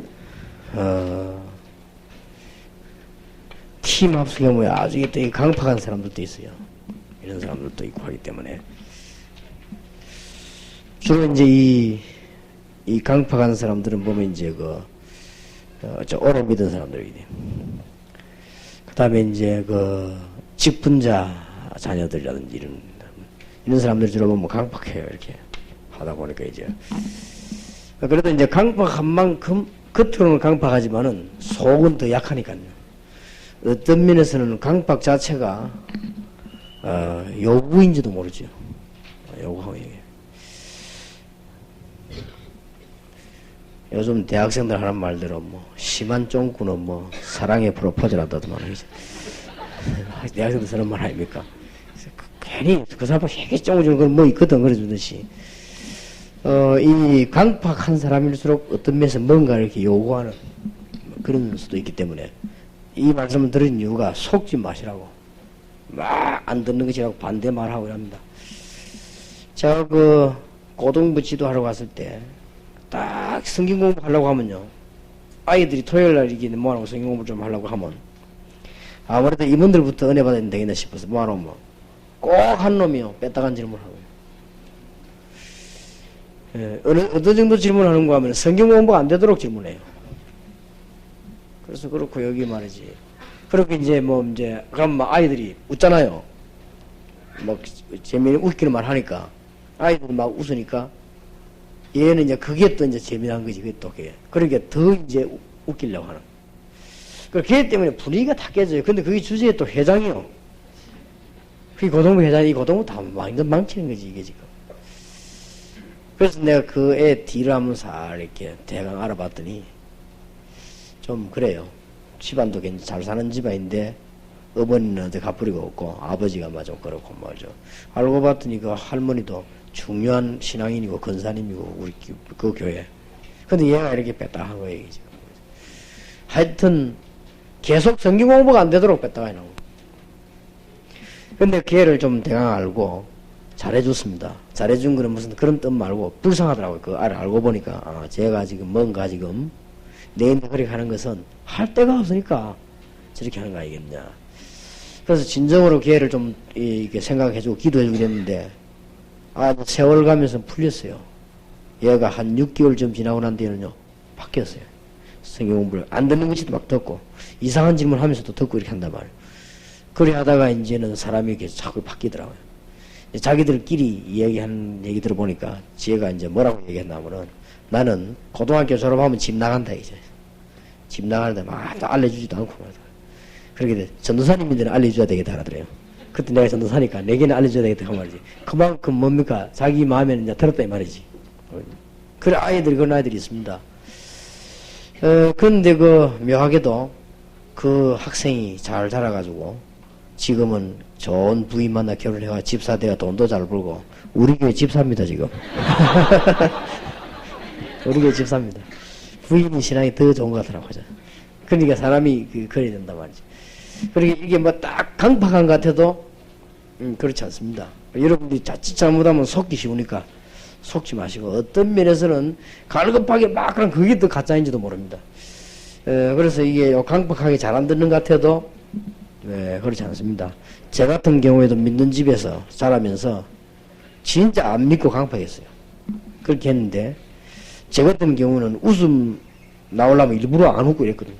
팀 합숙에 뭐야 아주 또 강팍한 사람들도 있어요. 이런 사람들도 있고 하기 때문에 주로 이제 이 강팍한 사람들은 보면 이제 오래 믿은 사람들이거든요. 그 다음에 이제 직분자 자녀들이라든지 이런 사람들 주로 보면 강팍해요. 이렇게 하다 보니까 이제. 그래도 이제 강팍한 만큼 겉으로는 강팍하지만은 속은 더 약하니까요. 어떤 면에서는 강팍 자체가 요구인지도 모르죠. 요구하고 얘기해요. 요즘 대학생들 하는 말대로 심한 쫑구는 사랑의 프로포즈를 한다더만. 대학생들 쓰는 말 아닙니까? 괜히 그 사람 되게 쫑구주는 걸 있거든 그래주듯이. 이 강팍한 사람일수록 어떤 면에서 뭔가 이렇게 요구하는 그런 수도 있기 때문에 이 말씀을 들은 이유가 속지 마시라고, 막 안 듣는 것이라고 반대 말하고 합니다. 제가 고등부 지도하러 갔을 때 딱 성경 공부하려고 하면요, 아이들이 토요일날 이게 뭐하라고 성경 공부 좀 하려고 하면 아무래도 이분들부터 은혜 받아야 되겠나 싶어서 뭐하라고 꼭 한 놈이요 뺐다간 질문을 하고요. 예, 어느 정도 질문하는가 하면 성경 공부가 안 되도록 질문해요. 그래서 그렇고 여기 말이지. 그렇게 이제 그럼 아이들이 웃잖아요. 재미있는 웃기는 말 하니까 아이들이 막 웃으니까 얘는 이제 그게 또 이제 재미난 거지. 그게 또 그게. 그러니까 더 이제 웃기려고 하는. 그렇기 때문에 분위기가 다 깨져요. 근데 그게 주제에 또 회장이요. 그게 고등부 회장이 고등부 다 완전 망치는 거지, 이게 지금. 그래서 내가 그 애 뒤를 한번 살 이렇게 대강 알아봤더니 좀 그래요. 집안도 굉장히 잘 사는 집안인데 어머니는 어디 갚으리가 없고 아버지가 좀 그렇고 말이죠. 알고 봤더니 그 할머니도 중요한 신앙인이고 권사님이고 우리 그 교회. 근데 얘가 이렇게 뺐다한 거예요, 이게 지금. 하여튼 계속 성경 공부가 안 되도록 뺐다가 해놓은 거. 근데 그 애를 좀 대강 알고 잘해줬습니다. 잘해준 거는 무슨 그런 뜻 말고 불쌍하더라고요. 그 알을 알고 보니까 제가 지금 뭔가 지금 내인데 그렇게 하는 것은 할 데가 없으니까 저렇게 하는 거 아니겠냐. 그래서 진정으로 걔를 좀 이렇게 생각해주고 기도해주고 그랬는데 세월 가면서 풀렸어요. 얘가 한 6개월 좀 지나고 난 뒤에는요 바뀌었어요. 성경 공부를 안 듣는 것이도 막 듣고 이상한 질문 하면서도 듣고 이렇게 한단 말이에요. 그래 하다가 이제는 사람이 이렇게 자꾸 바뀌더라고요. 자기들끼리 이야기하는 얘기 들어보니까 지혜가 이제 뭐라고 얘기했냐면은 나는 고등학교 졸업하면 집 나간다 이제. 집 나가는데 막 알려주지도 않고 말이야. 그렇게 전도사님들은 알려줘야 되겠다 하더래요. 그때 내가 전도사니까 내게는 알려줘야 되겠다 그 말이지. 그만큼 뭡니까? 자기 마음에는 이제 들었다 이 말이지. 그래 아이들이 그런 아이들이 있습니다. 그런데 묘하게도 그 학생이 잘 자라가지고 지금은 좋은 부인 만나 결혼해가 집사대가 돈도 잘 벌고 우리 교회 집사입니다 지금. 우리 교회 집사입니다. 부인이 신앙이 더 좋은 것 같더라고요. 그러니까 사람이 그래야 된단 말이지. 그러니까 이게 뭐 딱 강팍한 것 같아도 그렇지 않습니다. 여러분들이 자칫 잘못하면 속기 쉬우니까 속지 마시고, 어떤 면에서는 갈급하게 막 그런 그게 더 가짜인지도 모릅니다. 그래서 이게 강팍하게 잘 안 듣는 것 같아도 그렇지 않습니다. 제 같은 경우에도 믿는 집에서 자라면서 진짜 안 믿고 강팍했어요. 그렇게 했는데 제 같은 경우는 웃음 나오려면 일부러 안 웃고 이랬거든요.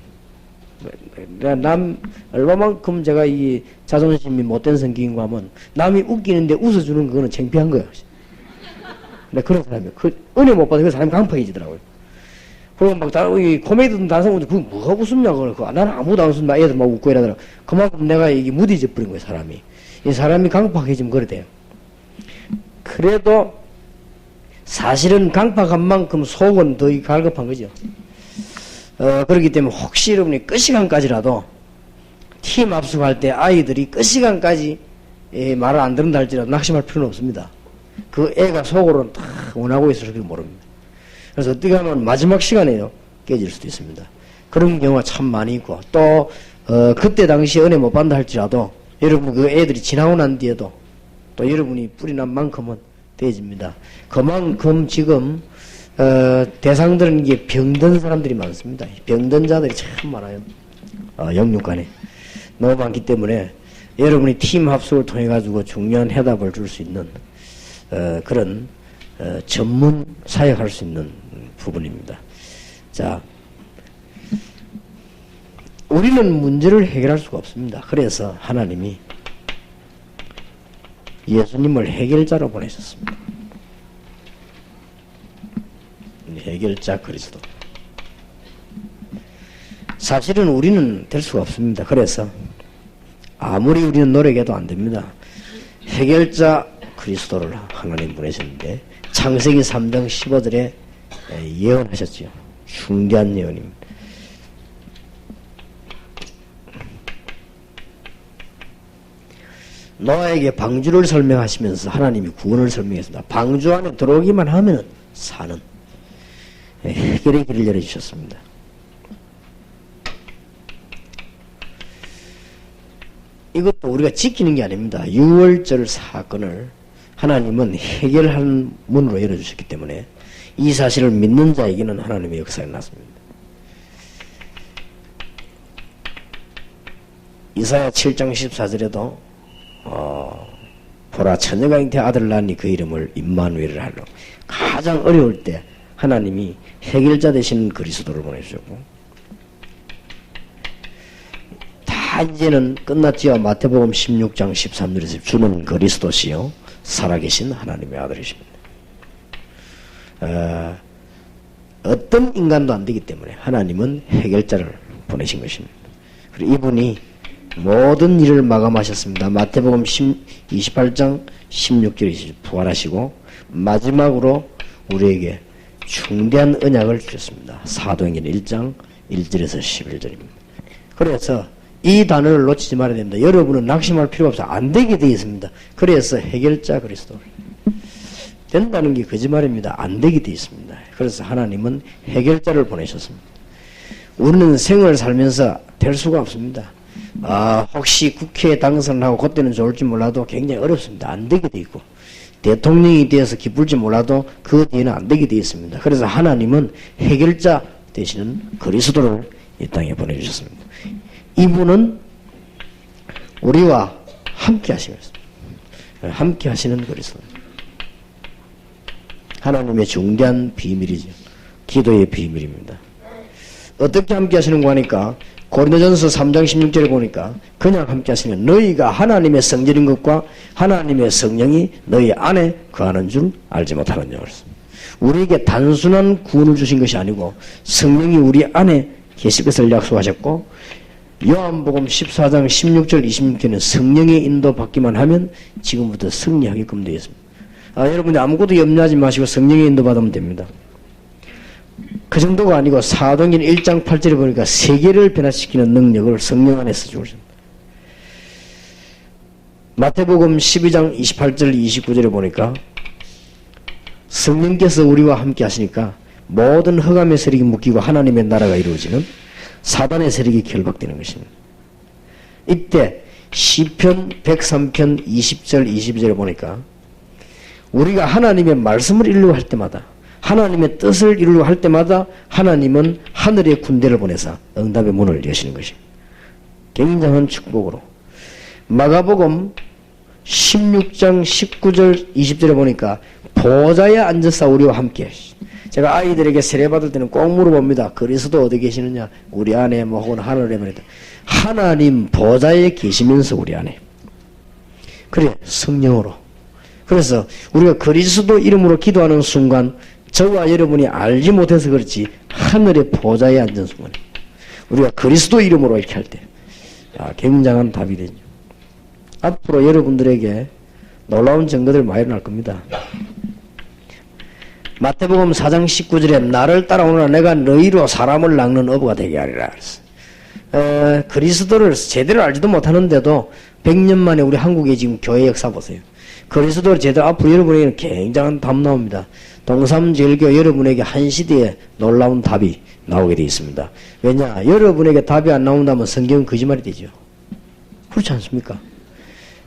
얼마만큼 제가 이 자존심이 못된 성격인가 하면 남이 웃기는데 웃어주는 그거는 창피한 거야. 근데 그런 사람이에요. 은혜 못 받으면 그 사람이 강팍해지더라고요. 그리고 막 코미디든 다른 사람들 그거 뭐가 웃음냐고 나는 아무도 안 웃음나 애들 막 웃고 이러더라고. 그만큼 내가 이게 무디져 버린 거예요. 사람이. 이 사람이 강팍해지면 그래 돼요. 그래도 사실은 강팍한 만큼 속은 더 갈급한 거죠. 그렇기 때문에 혹시 여러분이 끝 시간까지라도 팀 합숙할 때 아이들이 끝 시간까지 말을 안 듣는다 할지라도 낙심할 필요는 없습니다. 그 애가 속으로는 다 원하고 있어서 그렇게 모릅니다. 그래서 어떻게 하면 마지막 시간에요 깨질 수도 있습니다. 그런 경우가 참 많이 있고, 또 그때 당시에 은혜 못 받는다 할지라도 여러분 그 애들이 지나고 난 뒤에도 또 여러분이 뿌리난 만큼은 되어집니다. 그만큼 지금 대상들은 이게 병든 사람들이 많습니다. 병든 자들이 참 많아요. 영육간에 너무 많기 때문에 여러분이 팀 합숙을 통해 가지고 중요한 해답을 줄 수 있는 그런 전문 사역할 수 있는 부분입니다. 자, 우리는 문제를 해결할 수가 없습니다. 그래서 하나님이 예수님을 해결자로 보내셨습니다. 해결자 그리스도. 사실은 우리는 될 수가 없습니다. 그래서 아무리 우리는 노력해도 안 됩니다. 해결자 그리스도를 하나님 보내셨는데 창세기 3장 15절에 예언하셨지요. 중대한 예언입니다. 노아에게 방주를 설명하시면서 하나님이 구원을 설명했습니다. 방주 안에 들어오기만 하면 사는 해결의 길을 열어주셨습니다. 이것도 우리가 지키는 게 아닙니다. 6월절 사건을 하나님은 해결하는 문으로 열어주셨기 때문에 이 사실을 믿는 자에게는 하나님의 역사가 났습니다. 이사야 7장 14절에도 보라 처녀가 잉태 아들 낳으니 그 이름을 임마누엘을 하려. 가장 어려울 때 하나님이 해결자 되시는 그리스도를 보내주셨고, 다 이제는 끝났지요. 마태복음 16장 13절에서 주는 그리스도시요 살아계신 하나님의 아들이십니다. 어떤 인간도 안 되기 때문에 하나님은 해결자를 보내신 것입니다. 그리고 이분이 모든 일을 마감하셨습니다. 마태복음 28장 16절에 부활하시고 마지막으로 우리에게 중대한 언약을 주셨습니다. 사도행전 1장 1절에서 11절입니다. 그래서 이 단어를 놓치지 말아야 됩니다. 여러분은 낙심할 필요가 없어요. 안 되게 되어 있습니다. 그래서 해결자 그리스도. 된다는 게 거짓말입니다. 안 되게 되어 있습니다. 그래서 하나님은 해결자를 보내셨습니다. 우리는 생을 살면서 될 수가 없습니다. 혹시 국회에 당선하고 그때는 좋을지 몰라도 굉장히 어렵습니다. 안 되게 되어 있고, 대통령이 되어서 기쁠지 몰라도 그 뒤에는 안 되게 되어 있습니다. 그래서 하나님은 해결자 되시는 그리스도를 이 땅에 보내주셨습니다. 이분은 우리와 함께 하시면서 함께 하시는 그리스도. 하나님의 중대한 비밀이죠. 기도의 비밀입니다. 어떻게 함께 하시는 거 하니까 고린도전서 3장 16절에 보니까 그냥 함께 하시면 너희가 하나님의 성전인 것과 하나님의 성령이 너희 안에 거하는 줄 알지 못하느냐 그랬습니다. 우리에게 단순한 구원을 주신 것이 아니고 성령이 우리 안에 계실 것을 약속하셨고, 요한복음 14장 16절 26절에는 성령의 인도 받기만 하면 지금부터 승리하게끔 되어 있습니다. 여러분들 아무것도 염려하지 마시고 성령의 인도 받으면 됩니다. 그 정도가 아니고 사도행전 1장 8절에 보니까 세계를 변화시키는 능력을 성령 안에서 주셨습니다. 마태복음 12장 28절 29절에 보니까 성령께서 우리와 함께 하시니까 모든 흑암의 세력이 묶이고 하나님의 나라가 이루어지는 사단의 세력이 결박되는 것입니다. 이때 시편 103편 20절 22절에 보니까 우리가 하나님의 말씀을 이루려고 할 때마다 하나님의 뜻을 이루려고 할 때마다 하나님은 하늘의 군대를 보내사 응답의 문을 여시는 것입니다. 굉장한 축복으로 마가복음 16장 19절 20절에 보니까 보좌에 앉으사 우리와 함께. 제가 아이들에게 세례받을 때는 꼭 물어봅니다. 그리스도 어디 계시느냐? 우리 안에 뭐 혹은 하늘에 말이다. 하나님 보좌에 계시면서 우리 안에. 그래 성령으로. 그래서 우리가 그리스도 이름으로 기도하는 순간 저와 여러분이 알지 못해서 그렇지 하늘의 보좌에 앉은 순간 우리가 그리스도 이름으로 이렇게 할 때 굉장한 답이 되죠. 앞으로 여러분들에게 놀라운 증거들 많이 일어날 겁니다. 마태복음 4장 19절에 나를 따라오너라 내가 너희로 사람을 낚는 어부가 되게 하리라 그랬어요. 그리스도를 제대로 알지도 못하는데도 100년 만에 우리 한국의 지금 교회 역사 보세요. 그리스도를 제대로 앞으로 여러분에게는 굉장한 답 나옵니다. 동삼제일교 여러분에게 한 시대에 놀라운 답이 나오게 되어 있습니다. 왜냐? 여러분에게 답이 안 나온다면 성경은 거짓말이 되죠. 그렇지 않습니까?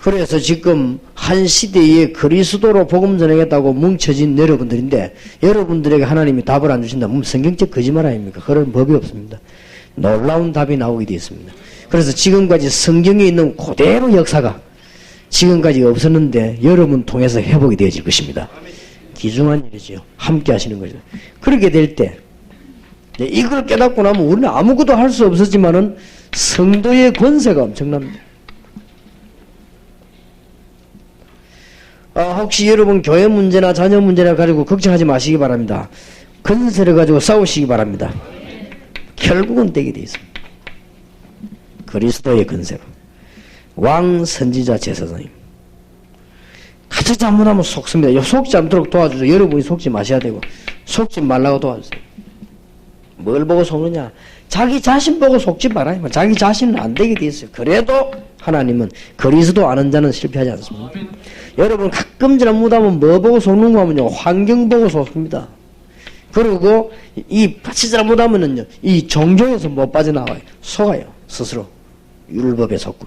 그래서 지금 한 시대에 그리스도로 복음 전하겠다고 뭉쳐진 여러분들인데 여러분들에게 하나님이 답을 안 주신다면 성경적 거짓말 아닙니까? 그런 법이 없습니다. 놀라운 답이 나오게 되어 있습니다. 그래서 지금까지 성경에 있는 그대로 역사가 지금까지 없었는데 여러분 통해서 회복이 되어질 것입니다. 귀중한 일이죠. 함께 하시는 거죠. 그렇게 될 때 이걸 깨닫고 나면 우리는 아무것도 할 수 없었지만은 성도의 권세가 엄청납니다. 혹시 여러분 교회 문제나 자녀 문제나 가지고 걱정하지 마시기 바랍니다. 권세를 가지고 싸우시기 바랍니다. 결국은 되게 되어 있습니다. 그리스도의 권세로. 왕, 선지자, 제사장님. 같이 잘못하면 속습니다. 속지 않도록 도와주세요. 여러분이 속지 마셔야 되고 속지 말라고 도와주세요. 뭘 보고 속느냐? 자기 자신 보고 속지 말아요. 자기 자신은 안 되게 돼 있어요. 그래도 하나님은 그리스도 아는 자는 실패하지 않습니다. 여러분 가끔 잘못하면 뭐 보고 속는 거 하면요. 환경 보고 속습니다. 그리고 이 같이 잘못하면은요. 이 종교에서 못 빠져나와요. 속아요. 스스로. 율법에 속고.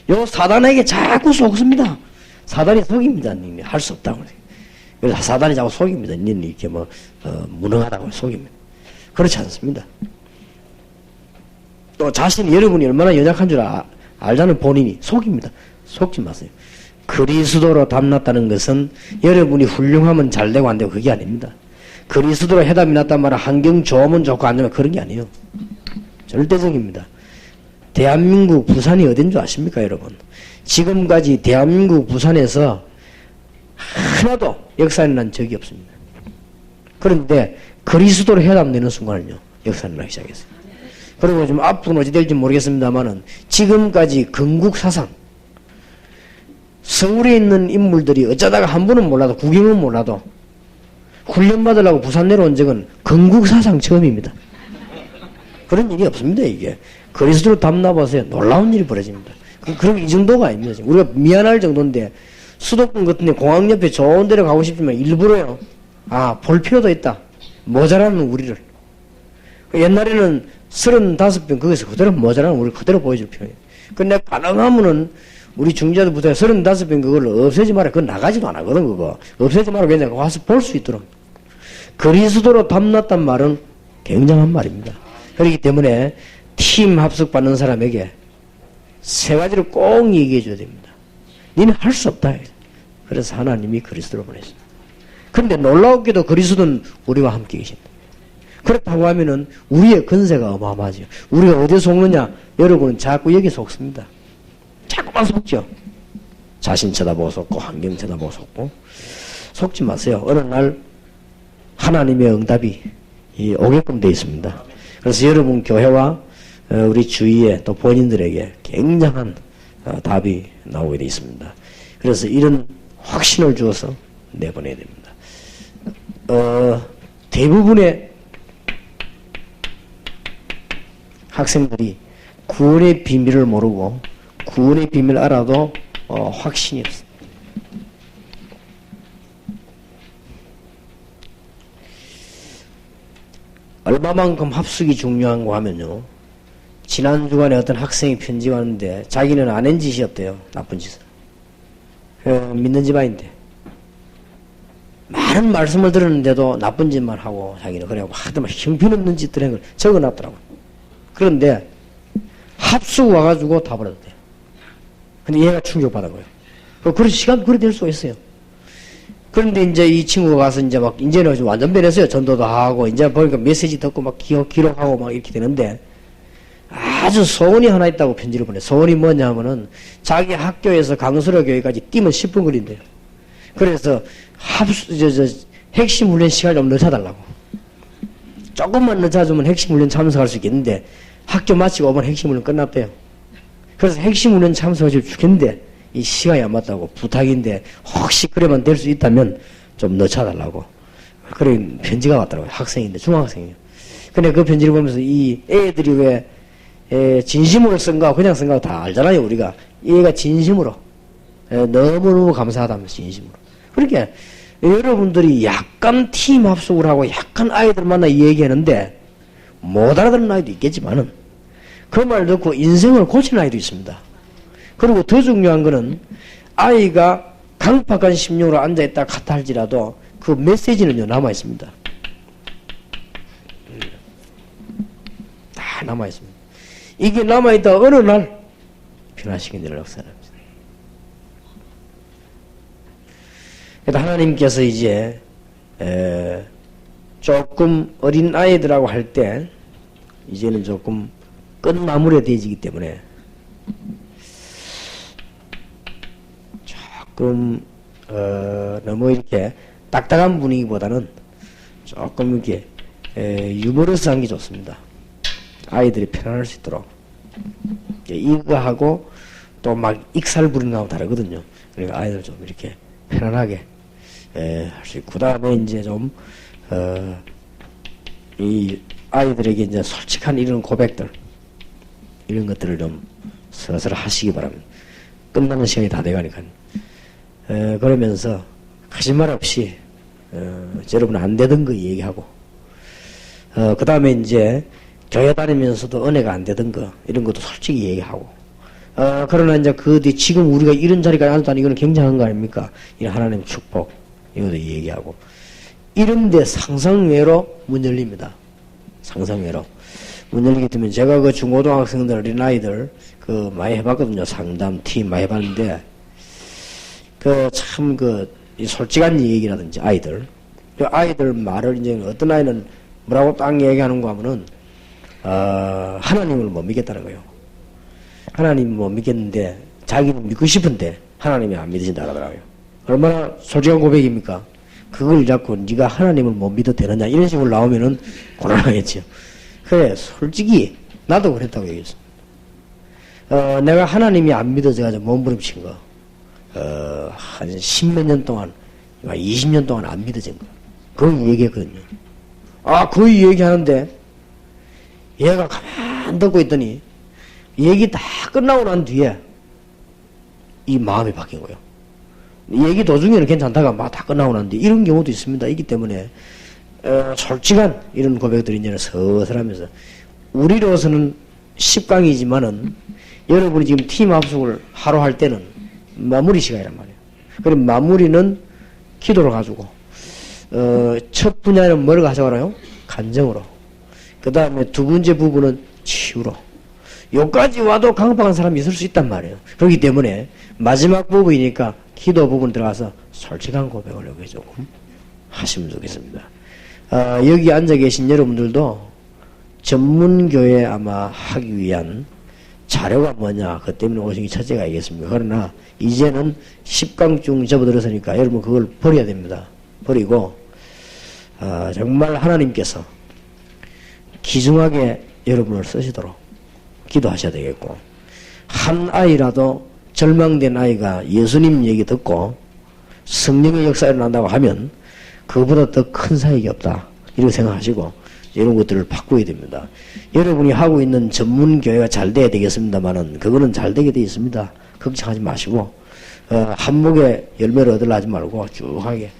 요 사단에게 자꾸 속습니다. 사단이 속입니다. 할 수 없다고. 그래서 사단이 자꾸 속입니다. 니는 이렇게 무능하다고 속입니다. 그렇지 않습니다. 또 자신이 여러분이 얼마나 연약한 줄 알자는 본인이 속입니다. 속지 마세요. 그리스도로 담났다는 것은 여러분이 훌륭하면 잘되고 안되고 그게 아닙니다. 그리스도로 해답이 났단 말은 환경 좋으면 좋고 안 좋으면 그런 게 아니에요. 절대적입니다. 대한민국 부산이 어딘 줄 아십니까 여러분? 지금까지 대한민국 부산에서 하나도 역사에 난 적이 없습니다. 그런데 그리스도로 해답되는 순간은요 역사를 나기 시작했어요. 그리고 좀 앞으로는 어찌 될지 모르겠습니다만은 지금까지 건국사상 서울에 있는 인물들이 어쩌다가 한 분은 몰라도 구경은 몰라도 훈련받으려고 부산 내려온 적은 건국사상 처음입니다. 그런 일이 없습니다. 이게 그리스도로 담나봐서요 놀라운 일이 벌어집니다. 그런 이 정도가 아닙니다. 우리가 미안할 정도인데 수도권 같은 데 공항 옆에 좋은 데로 가고 싶지만 일부러요 볼 필요도 있다. 모자라는 우리를 옛날에는 35병 거기서 그대로 모자라는 우리를 그대로 보여줄 필요해요. 근데 가능하면은 우리 중재자부터 35병 그걸 없애지 마라. 그건 나가지도 안 하거든 그거. 없애지 마라. 그냥 와서 볼 수 있도록. 그리스도로 담났단 말은 굉장한 말입니다. 그렇기 때문에 팀 합숙 받는 사람에게 세 가지를 꼭 얘기해 줘야 됩니다. 니는 할 수 없다. 그래서 하나님이 그리스도로 보내십니다. 그런데 놀라웠게도 그리스도는 우리와 함께 계십니다. 그렇다고 하면은 우리의 권세가 어마어마하죠. 우리가 어디에 속느냐? 여러분은 자꾸 여기 속습니다. 자꾸만 속죠. 자신 쳐다보고 속고 환경 쳐다보고 속고 속지 마세요. 어느 날 하나님의 응답이 오게끔 되어 있습니다. 그래서 여러분 교회와 우리 주위에 또 본인들에게 굉장한 답이 나오게 되어 있습니다. 그래서 이런 확신을 주어서 내보내야 됩니다. 대부분의 학생들이 구원의 비밀을 모르고 구원의 비밀을 알아도 확신이 없습니다. 얼마만큼 합숙이 중요한가 하면요. 지난 주간에 어떤 학생이 편지 왔는데 자기는 안 한 짓이 없대요. 나쁜 짓을. 믿는 집안인데. 많은 말씀을 들었는데도 나쁜 짓만 하고 자기는 그래갖고 하더만 형편없는 짓들 한 걸 적어놨더라고요. 그런데 합숙 와가지고 다 버렸대요. 근데 얘가 충격받은 거예요. 그런 시간 그래 될 수가 있어요. 그런데 이제 이 친구가 가서 이제 막 이제는 완전 변했어요. 전도도 하고 이제 보니까 메시지 듣고 막 기록하고 막 이렇게 되는데 아주 소원이 하나 있다고 편지를 보내. 소원이 뭐냐 하면은 자기 학교에서 강수로 교회까지 뛰면 10분 거리인데요. 그래서 핵심 훈련 시간을 좀 늦춰달라고. 조금만 늦춰주면 핵심 훈련 참석할 수 있겠는데 학교 마치고 오면 핵심 훈련 끝났대요. 그래서 핵심 훈련 참석하실 죽겠는데 이 시간이 안 맞다고 부탁인데 혹시 그래만 될 수 있다면 좀 늦춰달라고. 그래 편지가 왔더라고요. 학생인데 중학생이에요. 근데 그 편지를 보면서 이 애들이 왜 진심으로 쓴가 그냥 쓴가 다 알잖아요. 우리가 얘가 진심으로 너무너무 감사하다면서 진심으로. 그러니까 여러분들이 약간 팀 합숙을 하고 약간 아이들 만나 얘기하는데 못 알아듣는 아이도 있겠지만은 그 말 듣고 인생을 고치는 아이도 있습니다. 그리고 더 중요한 거는 아이가 강팍한 심령으로 앉아있다 갔다 할지라도 그 메시지는요 남아있습니다. 다 남아있습니다. 이게 남아있다 어느 날 변화시킨 일을 역사합니다. 그래서 하나님께서 이제 조금 어린 아이들하고 할 때 이제는 조금 끝마무리가 되어지기 때문에 조금 너무 이렇게 딱딱한 분위기보다는 조금 이렇게 유머러스한 게 좋습니다. 아이들이 편안할 수 있도록. 이거하고 또 막 익살 부리는 거하고 다르거든요. 그러니까 아이들 좀 이렇게 편안하게 할 수 있고, 그 다음에 이제 좀 이 아이들에게 이제 솔직한 이런 고백들 이런 것들을 좀 서서히 하시기 바랍니다. 끝나는 시간이 다 돼가니까. 그러면서 거짓말 없이 여러분 안 되던 거 얘기하고, 그 다음에 이제 교회 다니면서도 은혜가 안 되던 거 이런 것도 솔직히 얘기하고, 그러나 이제 그 뒤 지금 우리가 이런 자리까지 앉았다는 이거는 굉장한 거 아닙니까? 이런 하나님의 축복 이것도 얘기하고, 이런데 상상외로 문 열립니다. 상상외로 문 열리게 되면 제가 그 중고등학생들 어린아이들 그 많이 해봤거든요. 상담 팀 많이 해봤는데 그 참 이 솔직한 얘기라든지 아이들 말을 이제 어떤 아이는 뭐라고 딱 얘기하는 거 하면은 하나님을 못 믿겠다는 거예요. 하나님 못 믿겠는데 자기는 믿고 싶은데 하나님이 안 믿으신다 하더라고요. 얼마나 솔직한 고백입니까? 그걸 자꾸 네가 하나님을 못 믿어도 되느냐 이런 식으로 나오면은 곤란하겠죠. 그래 솔직히 나도 그랬다고 얘기했어. 내가 하나님이 안 믿어져가지고 몸부림친 거 한 10몇 년 동안 20년 동안 안 믿어진 거 그걸 얘기했거든요. 거의 얘기하는데 얘가 가만 듣고 있더니 얘기 다 끝나고 난 뒤에 이 마음이 바뀐 거예요. 얘기 도중에는 괜찮다가 막 다 끝나고 난 뒤에 이런 경우도 있습니다. 있기 때문에 솔직한 이런 고백들이 이제는 서슬하면서 우리로서는 10강이지만은 여러분이 지금 팀 합숙을 하루 할 때는 마무리 시간이란 말이에요. 그럼 마무리는 기도로 가지고 첫 분야는 뭘 가져가나요? 간정으로. 그 다음에 두 번째 부분은 치유로. 여기까지 와도 강박한 사람이 있을 수 있단 말이에요. 그렇기 때문에 마지막 부분이니까 기도 부분 들어가서 솔직한 고백을 여기 조금 하시면 좋겠습니다. 여기 앉아 계신 여러분들도 전문교회 아마 하기 위한 자료가 뭐냐, 그 때문에 오신 게 첫째가 아니겠습니까? 그러나 이제는 10강 중 접어들었으니까 여러분 그걸 버려야 됩니다. 버리고 정말 하나님께서 귀중하게 여러분을 쓰시도록 기도하셔야 되겠고, 한 아이라도 절망된 아이가 예수님 얘기 듣고 성령의 역사가 일어난다고 하면 그보다 더 큰 사역이 없다 이렇게 생각하시고 이런 것들을 바꾸어야 됩니다. 여러분이 하고 있는 전문 교회가 잘 돼야 되겠습니다만은 그거는 잘 되게 돼 있습니다. 걱정하지 마시고 한목에 열매를 얻으려 하지 말고 쭉 하게.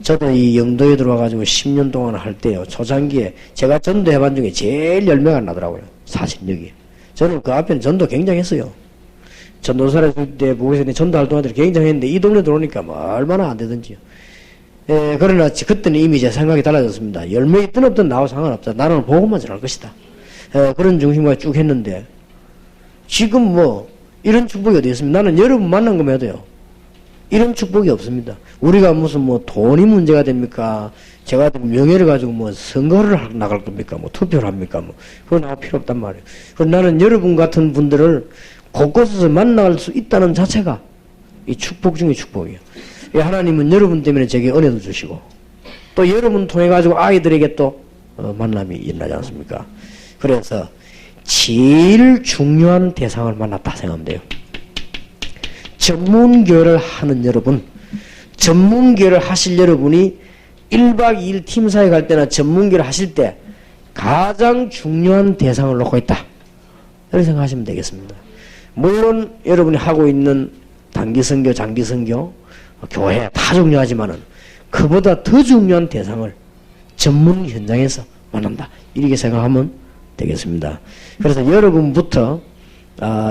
저도 이 영도에 들어와가지고 10년 동안 할 때요, 초창기에 제가 전도해본 중에 제일 열매가 나더라고요. 사실 여기. 저는 그 앞에는 전도 굉장했어요. 전도사를 줄 때 보고 있었는데 전도 활동하들이 굉장했는데 이 동네 들어오니까 뭐 얼마나 안 되든지요. 그러나 그때는 이미 제 생각이 달라졌습니다. 열매 있든 없든 나와 상관없다. 나는 복음만 전할 것이다. 그런 중심으로 쭉 했는데 지금 뭐 이런 축복이 어디 있습니까? 나는 여러분 만난 것만 해도요, 이런 축복이 없습니다. 우리가 무슨 뭐 돈이 문제가 됩니까? 제가 명예를 가지고 뭐 선거를 나갈 겁니까? 뭐 투표를 합니까? 뭐 그건 나가 필요 없단 말이에요. 그럼 나는 여러분 같은 분들을 곳곳에서 만날 수 있다는 자체가 이 축복 중의 축복이에요. 하나님은 여러분 때문에 제게 은혜도 주시고 또 여러분 통해 가지고 아이들에게 또 만남이 일어나지 않습니까? 그래서 제일 중요한 대상을 만났다 생각하면 돼요. 전문교회를 하는 여러분, 전문교회를 하실 여러분이 1박 2일 팀사에 갈 때나 전문교회를 하실 때 가장 중요한 대상을 놓고 있다, 이렇게 생각하시면 되겠습니다. 물론 여러분이 하고 있는 단기선교, 장기선교, 교회 다 중요하지만은 그보다 더 중요한 대상을 전문 현장에서 만난다, 이렇게 생각하면 되겠습니다. 그래서 여러분부터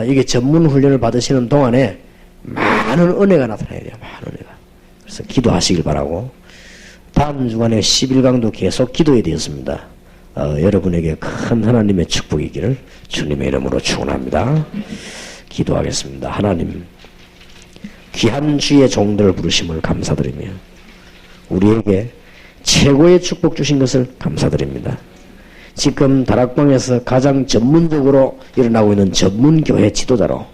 이게 전문 훈련을 받으시는 동안에 많은 은혜가 나타나야 돼요. 많은 은혜가. 그래서 기도하시길 바라고, 다음 주간에 11강도 계속 기도해야 되었습니다. 여러분에게 큰 하나님의 축복이 있기를 주님의 이름으로 축원합니다. 기도하겠습니다. 하나님, 귀한 주의 종들을 부르심을 감사드리며 우리에게 최고의 축복 주신 것을 감사드립니다. 지금 다락방에서 가장 전문적으로 일어나고 있는 전문교회 지도자로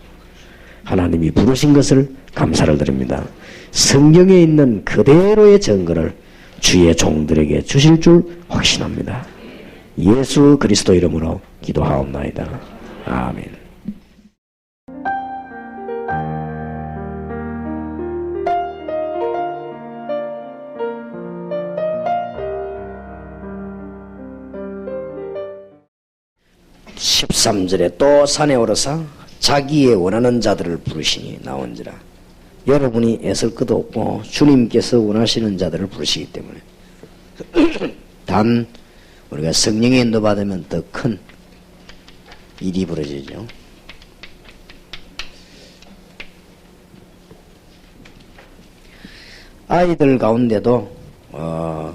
하나님이 부르신 것을 감사를 드립니다. 성경에 있는 그대로의 증거를 주의 종들에게 주실 줄 확신합니다. 예수 그리스도 이름으로 기도하옵나이다. 아멘. (13절에) 또 산에 오르사 자기의 원하는 자들을 부르시니 나온지라. 여러분이 애쓸 것도 없고 주님께서 원하시는 자들을 부르시기 때문에 단 우리가 성령의 인도 받으면 더 큰 일이 벌어지죠. 아이들 가운데도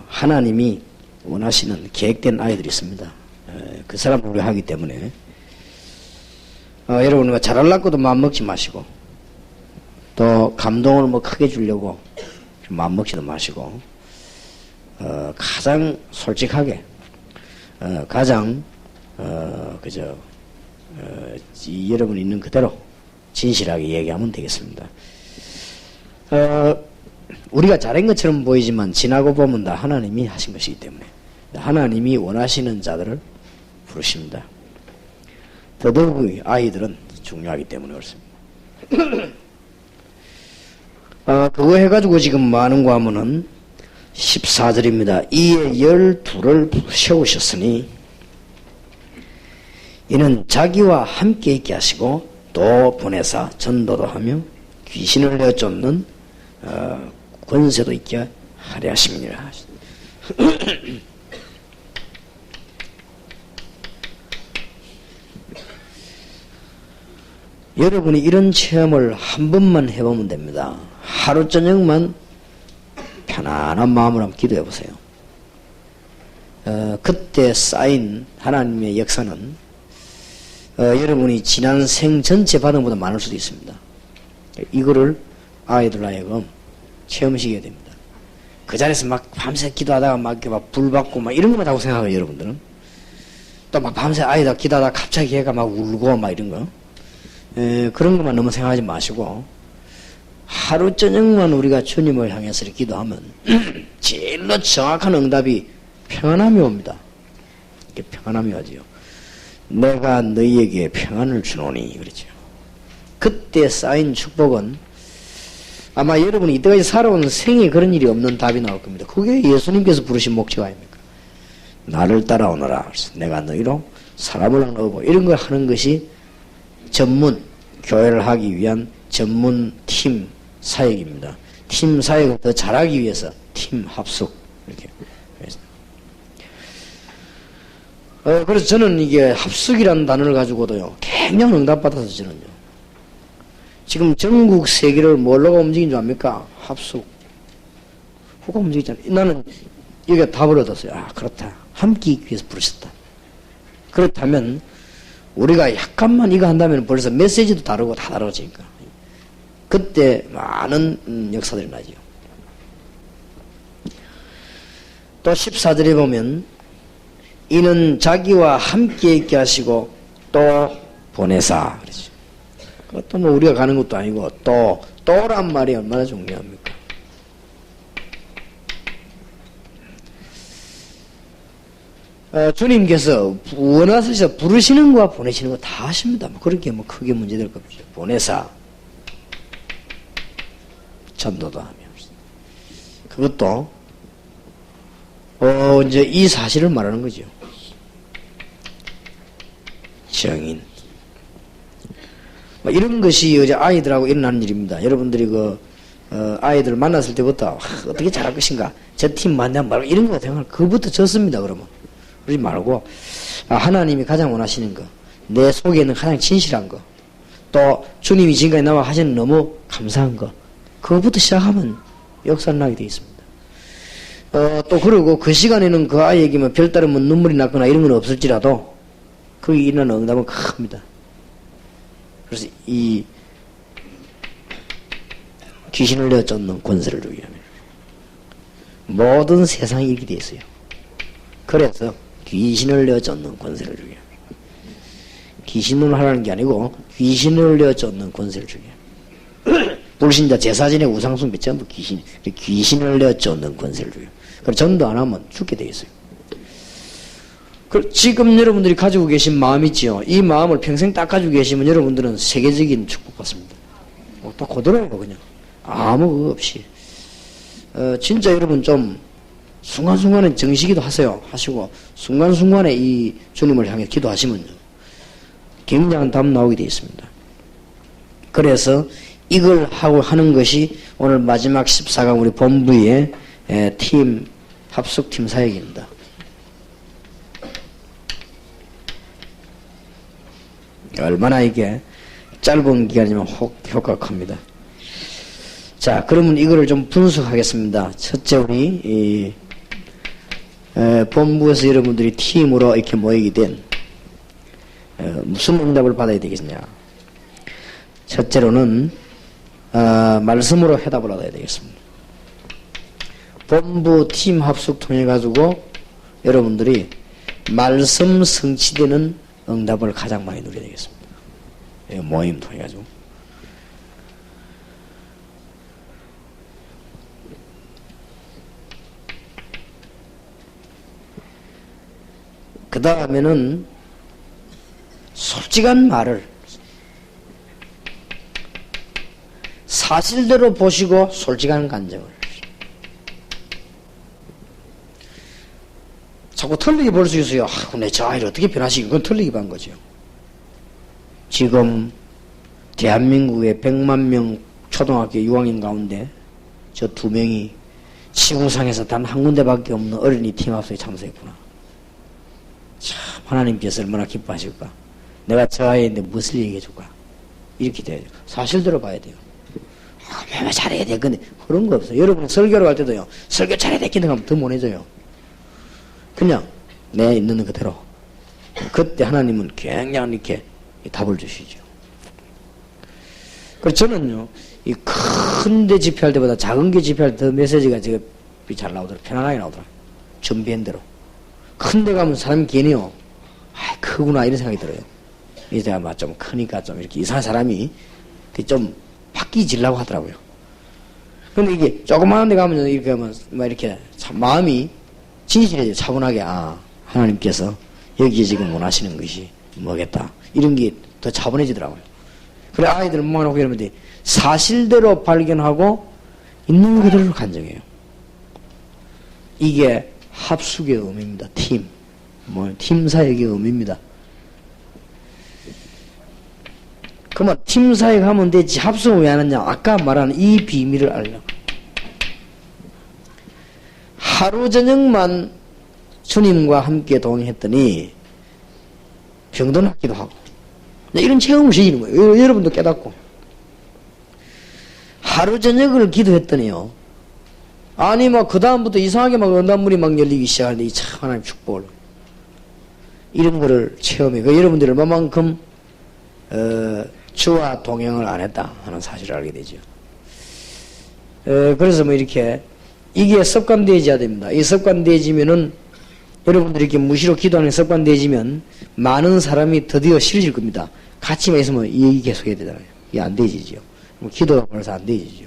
하나님이 원하시는 계획된 아이들이 있습니다. 그 사람을 우리가 하기 때문에 여러분 잘하려고도 마음먹지 마시고 또 감동을 뭐 크게 주려고 마음먹지도 마시고 가장 솔직하게 가장 여러분 있는 그대로 진실하게 얘기하면 되겠습니다. 우리가 잘한 것처럼 보이지만 지나고 보면 다 하나님이 하신 것이기 때문에 하나님이 원하시는 자들을 부르십니다. 더더욱 아이들은 중요하기 때문에 그렇습니다. 그거 해가지고 지금 뭐 하는가 하면은 14절입니다. 이에 12를 세우셨으니 이는 자기와 함께 있게 하시고 또 보내사 전도도 하며 귀신을 내쫓는 권세도 있게 하려 하심이니라. 여러분이 이런 체험을 한 번만 해보면 됩니다. 하루 저녁만 편안한 마음으로 한번 기도해 보세요. 그때 쌓인 하나님의 역사는 여러분이 지난 생 전체 받은 것보다 많을 수도 있습니다. 이거를 아이들 하여금 체험시켜야 됩니다. 그 자리에서 막 밤새 기도하다가 막 불 받고 막 이런 것만 하고 생각해요. 여러분들은 또 막 밤새 아이들 기도하다가 갑자기 얘가 막 울고 막 이런 거 그런 것만 너무 생각하지 마시고 하루 저녁만 우리가 주님을 향해서 기도하면 제일로 정확한 응답이 평안함이 옵니다. 이렇게 평안함이 오지요. 내가 너희에게 평안을 주노니 그렇죠. 그때 쌓인 축복은 아마 여러분이 이때까지 살아온 생에 그런 일이 없는 답이 나올 겁니다. 그게 예수님께서 부르신 목적 아닙니까? 나를 따라오너라. 그래서 내가 너희로 사람을 넣고 이런 걸 하는 것이 전문 교회를 하기 위한 전문 팀 사역입니다. 팀 사역을 더 잘하기 위해서 팀 합숙 이렇게. 그래서 저는 이게 합숙이라는 단어를 가지고도요 굉장히 응답받아서 저는요 지금 전국 세계를 뭘로가 움직인 줄 압니까? 합숙. 후가 움직이잖아요. 나는 여기가 답을 얻었어요. 아 그렇다. 함께 있기 위해서 부르셨다. 그렇다면 우리가 약간만 이거 한다면 벌써 메시지도 다르고 다 다르지니까 그때 많은 역사들이 나죠. 또 14절에 보면 이는 자기와 함께 있게 하시고 또 보내사 그러죠. 그것도 뭐 우리가 가는 것도 아니고 또란 말이 얼마나 중요합니까? 주님께서 원하셔서 부르시는 거와 보내시는 거 다 하십니다. 뭐 그렇게 뭐 크게 문제될 거 없죠. 보내사 전도도 하며 그것도 이제 이 사실을 말하는 거죠. 정인 이런 것이 어제 아이들하고 일어나는 일입니다. 여러분들이 아이들 만났을 때부터 어떻게 잘할 것인가 저 팀 만나면 말고 이런 거 생각할 그부터 졌습니다. 그러면 그러지 말고 하나님이 가장 원하시는 거 내 속에 있는 가장 진실한 거 또 주님이 지금까지 나와 하시는 너무 감사한 거 그거부터 시작하면 역사를 나게 되어 있습니다. 또 그러고 그 시간에는 그 아이에게만 별다른 눈물이 났거나 이런 건 없을지라도 거기 일어나는 응답은 큽니다. 그래서 이 귀신을 내어 쫓는 권세를 주기 위함에 모든 세상이 이렇게 되어 있어요. 그래서 귀신을 내어 쫓는 권세를 주기 위함에 귀신을 하라는 게 아니고 귀신을 내어 쫓는 권세를 주기 위함에 불신자 제사진의 우상숭배 전부 귀신을 내어 쫓는 권세를 주기 위함에 그래서 전도 안 하면 죽게 되어 있어요. 지금 여러분들이 가지고 계신 마음 있지요. 이 마음을 평생 딱 가지고 계시면 여러분들은 세계적인 축복받습니다. 또 그대로예요 그냥. 아무 그거 없이. 진짜 여러분 좀 순간순간에 정시기도 하시고 순간순간에 이 주님을 향해 기도하시면요. 굉장한 답 나오게 되어 있습니다. 그래서 이걸 하고 하는 것이 오늘 마지막 14강 우리 본부의 팀 합숙팀 사역입니다. 얼마나 이게 짧은 기간이면 효과가 큽니다. 자, 그러면 이거를 좀 분석하겠습니다. 첫째, 우리 본부에서 여러분들이 팀으로 이렇게 모이게 된 무슨 응답을 받아야 되겠냐? 첫째로는 말씀으로 해답을 얻어야 되겠습니다. 본부 팀 합숙 통해 가지고 여러분들이 말씀 성취되는 응답을 가장 많이 누려야 되겠습니다. 모임 통해 가지고. 그 다음에는 솔직한 말을 사실대로 보시고 솔직한 감정을 자꾸 틀리게 볼 수 있어요. 근데 저 아이를 어떻게 변화시키고 그건 틀리게 본 거죠. 지금 대한민국의 100만 명 초등학교 6학년 가운데 저 2명이 지구상에서 단 한 군데밖에 없는 어린이 팀 합숙에 참석했구나. 참 하나님께서 얼마나 기뻐하실까. 내가 저 아이인데 무엇을 얘기해 줄까. 이렇게 돼야죠. 사실대로 봐야 돼요. 왜 잘해야 돼. 근데 그런 거 없어요. 여러분 설교를 할 때도요. 설교 잘해야 돼. 기능하면 더 못해져요. 그냥 내 있는 그대로. 그때 하나님은 굉장히 이렇게 답을 주시죠. 그래서 저는요. 이 큰 데 집회할 때보다 작은 게 집회할 때 더 메시지가 지금 잘 나오더라. 편안하게 나오더라. 준비한 대로. 큰 데 가면 사람이 괜히요. 크구나 이런 생각이 들어요. 이제가 막 좀 크니까 좀 이렇게 이상한 사람이 좀 바뀌지려고 하더라고요. 근데 이게 조그마한 데 가면 이렇게 하면 막 이렇게 참 마음이 진실해져요. 차분하게 하나님께서 여기에 지금 원하시는 것이 뭐겠다. 이런 게 더 차분해지더라고요. 그래 아이들 모아놓고 이러면 사실대로 발견하고 있는 그대로 간증해요. 이게 합숙의 의미입니다. 팀. 뭐 팀사역의 의미입니다. 그러면 팀사역 하면 되지 합성을 왜 하느냐? 아까 말한 이 비밀을 알려고. 하루 저녁만 주님과 함께 동행했더니 병도 낫기도 하고 이런 체험을 시키는 거예요. 여러분도 깨닫고 하루 저녁을 기도했더니요. 아니 막 그 다음부터 이상하게 막 은단물이 막 열리기 시작하는데 이 참 하나님 축복을 이런 거를 체험해. 여러분들이 얼마만큼 주와 동행을 안 했다 하는 사실을 알게 되죠. 그래서 뭐 이렇게 이게 습관되어야 됩니다. 이 습관되어지면은 여러분들이 이렇게 무시로 기도하는 습관되어지면 많은 사람이 드디어 싫어질 겁니다. 같이만 있으면 이 얘기 계속 해야 되잖아요. 이게 안 되지죠. 기도가 벌써 안 되지죠.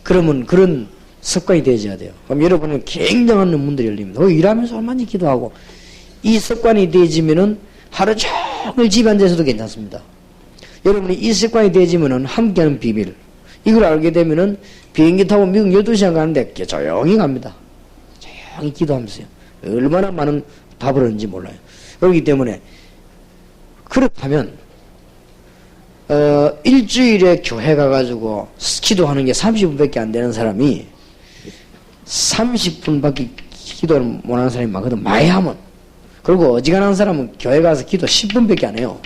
그러면 그런 습관이 되어야 돼요. 그럼 여러분은 굉장한 문들이 열립니다. 일하면서 얼마나 기도하고 이 습관이 되어지면은 하루 종일 집에 앉아서도 괜찮습니다. 여러분이 이 습관이 되어지면은 함께하는 비밀 이걸 알게 되면은 비행기 타고 미국 12시간 가는데 조용히 갑니다. 조용히 기도하면서요. 얼마나 많은 답을 얻는지 몰라요. 그렇기 때문에 그렇다면 일주일에 교회 가가지고 기도하는 게 30분밖에 안 되는 사람이 30분밖에 기도를 못하는 사람이 많거든. 많이 하면. 그리고 어지간한 사람은 교회 가서 기도 10분밖에 안 해요.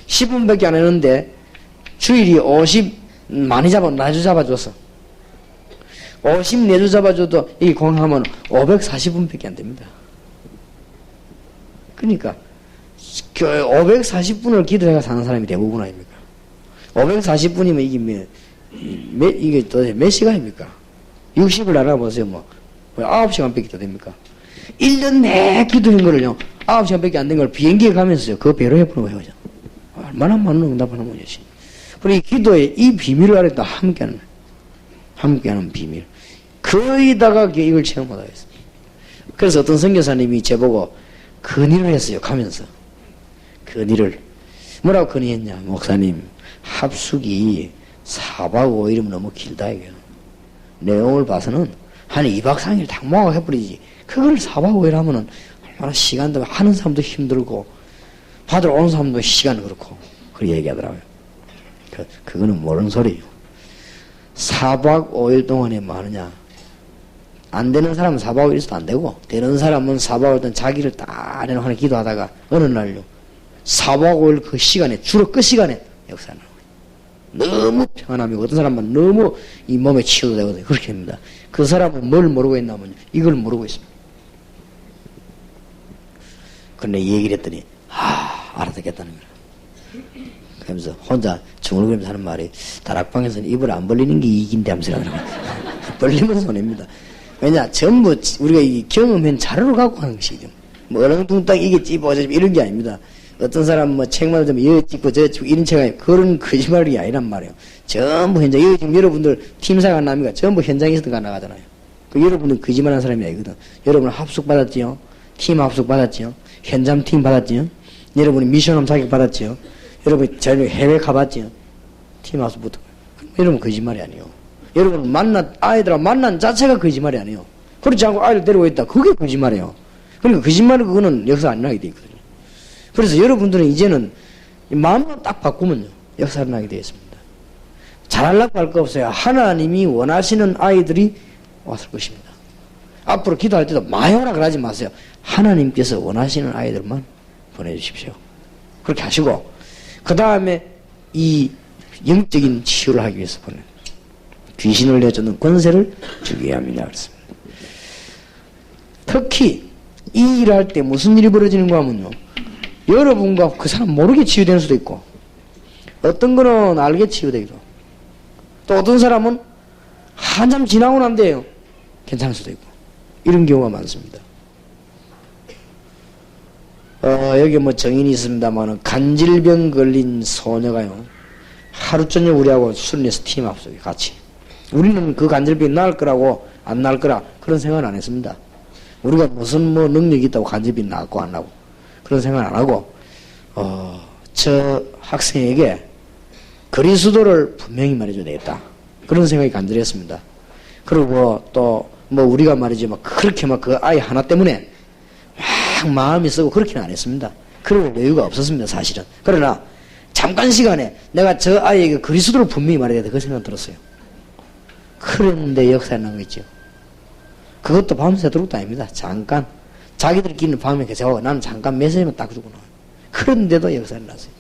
10분밖에 안 했는데 주일이 50 많이 나주 잡아줬어. 54주 잡아줘도 이 공하면 540분밖에 안 됩니다. 그러니까 540분을 기도해가 사는 사람이 대부분 아닙니까? 540분이면 이게 도대체 몇 시간입니까? 60을 나눠보세요. 뭐 9시간밖에 더 됩니까? 1년 내 기도한 거를요 9시간밖에 안 된 걸 비행기에 가면서요 그거 배로 해보는 거예요. 얼마나 많은 응답하는 거지. 그리고 기도의 이 비밀을 알았다. 함께하는 비밀. 거의다가 이걸 체험 못하겠습니다. 그래서 어떤 선교사님이 저보고 건의를 했어요. 가면서 건의를 뭐라고 건의했냐. 목사님 합숙이 4박 5일이면 너무 길다 이거요. 내용을 봐서는 한 2박 3일 딱 모아서 해버리지. 그걸 4박 5일 하면은 얼마나 시간도 하는 사람도 힘들고 받으러 오는 사람도 시간은 그렇고 그렇게 얘기하더라고요. 그거는 모르는 소리예요. 4박 5일 동안에 뭐 하느냐. 안 되는 사람은 4박 5일 있어도 안 되고 되는 사람은 4박 5일 동안 자기를 딱 내놓고 기도하다가 어느 날요 4박 5일 그 시간에 주로 그 시간에 역사를 너무 평안하고 어떤 사람은 너무 이 몸에 치유도 되거든요. 그렇게 됩니다. 그 사람은 뭘 모르고 있냐면 이걸 모르고 있습니다. 그런데 이 얘기를 했더니 알아듣겠다는 거예요. 그러면서 혼자 중얼거리면서 하는 말이 다락방에서는 입을 안 벌리는 게 이익인데 하면서 하더라고요. 벌리면 손해입니다. 왜냐 전부 우리가 이 경험한 자료를 갖고 하는 것이죠. 뭐 얼렁뚱땅 이게 찝어 이런 게 아닙니다. 어떤 사람 뭐 책만 좀 여기 찍고 저 찍고 이런 책이 그런 거짓말이 아니란 말이에요. 전부 현장 여기 지금 여러분들 팀사가 안 나옵니까? 전부 현장에서 나가잖아요. 그 여러분들 거짓말하는 사람이 아니거든. 여러분 합숙 받았지요? 팀 합숙 받았지요? 현장 팀 받았지요? 여러분이 미션홈 자격 받았지요? 여러분 저희 해외 가봤지요? 팀 합숙부터. 여러분 거짓말이 아니에요. 여러분 아이들하고 만난 자체가 거짓말이 아니에요. 그렇지 않고 아이를 데리고 있다. 그게 거짓말이에요. 그러니까 거짓말은 그거는 역사 안 나게 돼 있거든요. 그래서 여러분들은 이제는 마음만 딱 바꾸면요 역사를 나게 되어 있습니다. 잘하려고 할 거 없어요. 하나님이 원하시는 아이들이 왔을 것입니다. 앞으로 기도할 때도 많이 오라 그러지 마세요. 하나님께서 원하시는 아이들만 보내주십시오. 그렇게 하시고 그 다음에 이 영적인 치유를 하기 위해서 보내 귀신을 내쫓는 권세를 주기 합니다. 그렇습니다. 특히 이 일을 할 때 무슨 일이 벌어지는가 하면요 여러분과 그 사람 모르게 치유되는 수도 있고 어떤 거는 알게 치유되기도 또 어떤 사람은 한참 지나고 난 뒤에요 괜찮을 수도 있고 이런 경우가 많습니다. 여기 뭐 정인이 있습니다만 간질병 걸린 소녀가요 하루 저녁 우리하고 수련해서 팀 합숙에 같이 우리는 그 간질병이 나을 거라고 안 나을 거라 그런 생각은 안 했습니다. 우리가 무슨 뭐 능력이 있다고 간질병이 나았고 안 나고 그런 생각 안 하고 저 학생에게 그리스도를 분명히 말해줘야 되겠다 그런 생각이 간절했습니다. 그리고 또 뭐 우리가 말이지 막 그렇게 막 그 아이 하나 때문에 막 마음이 쓰고 그렇게는 안 했습니다. 그럴 여유가 없었습니다, 사실은. 그러나 잠깐 시간에 내가 저 아이에게 그리스도를 분명히 말해야 돼. 그 생각 들었어요. 그런데 역사에 난 거 있죠. 그것도 밤새도록도 아닙니다. 잠깐. 자기들끼리는 밤에 계속 하고 나는 잠깐 메시지만 딱 주고 나와요. 그런데도 역사에 났어요.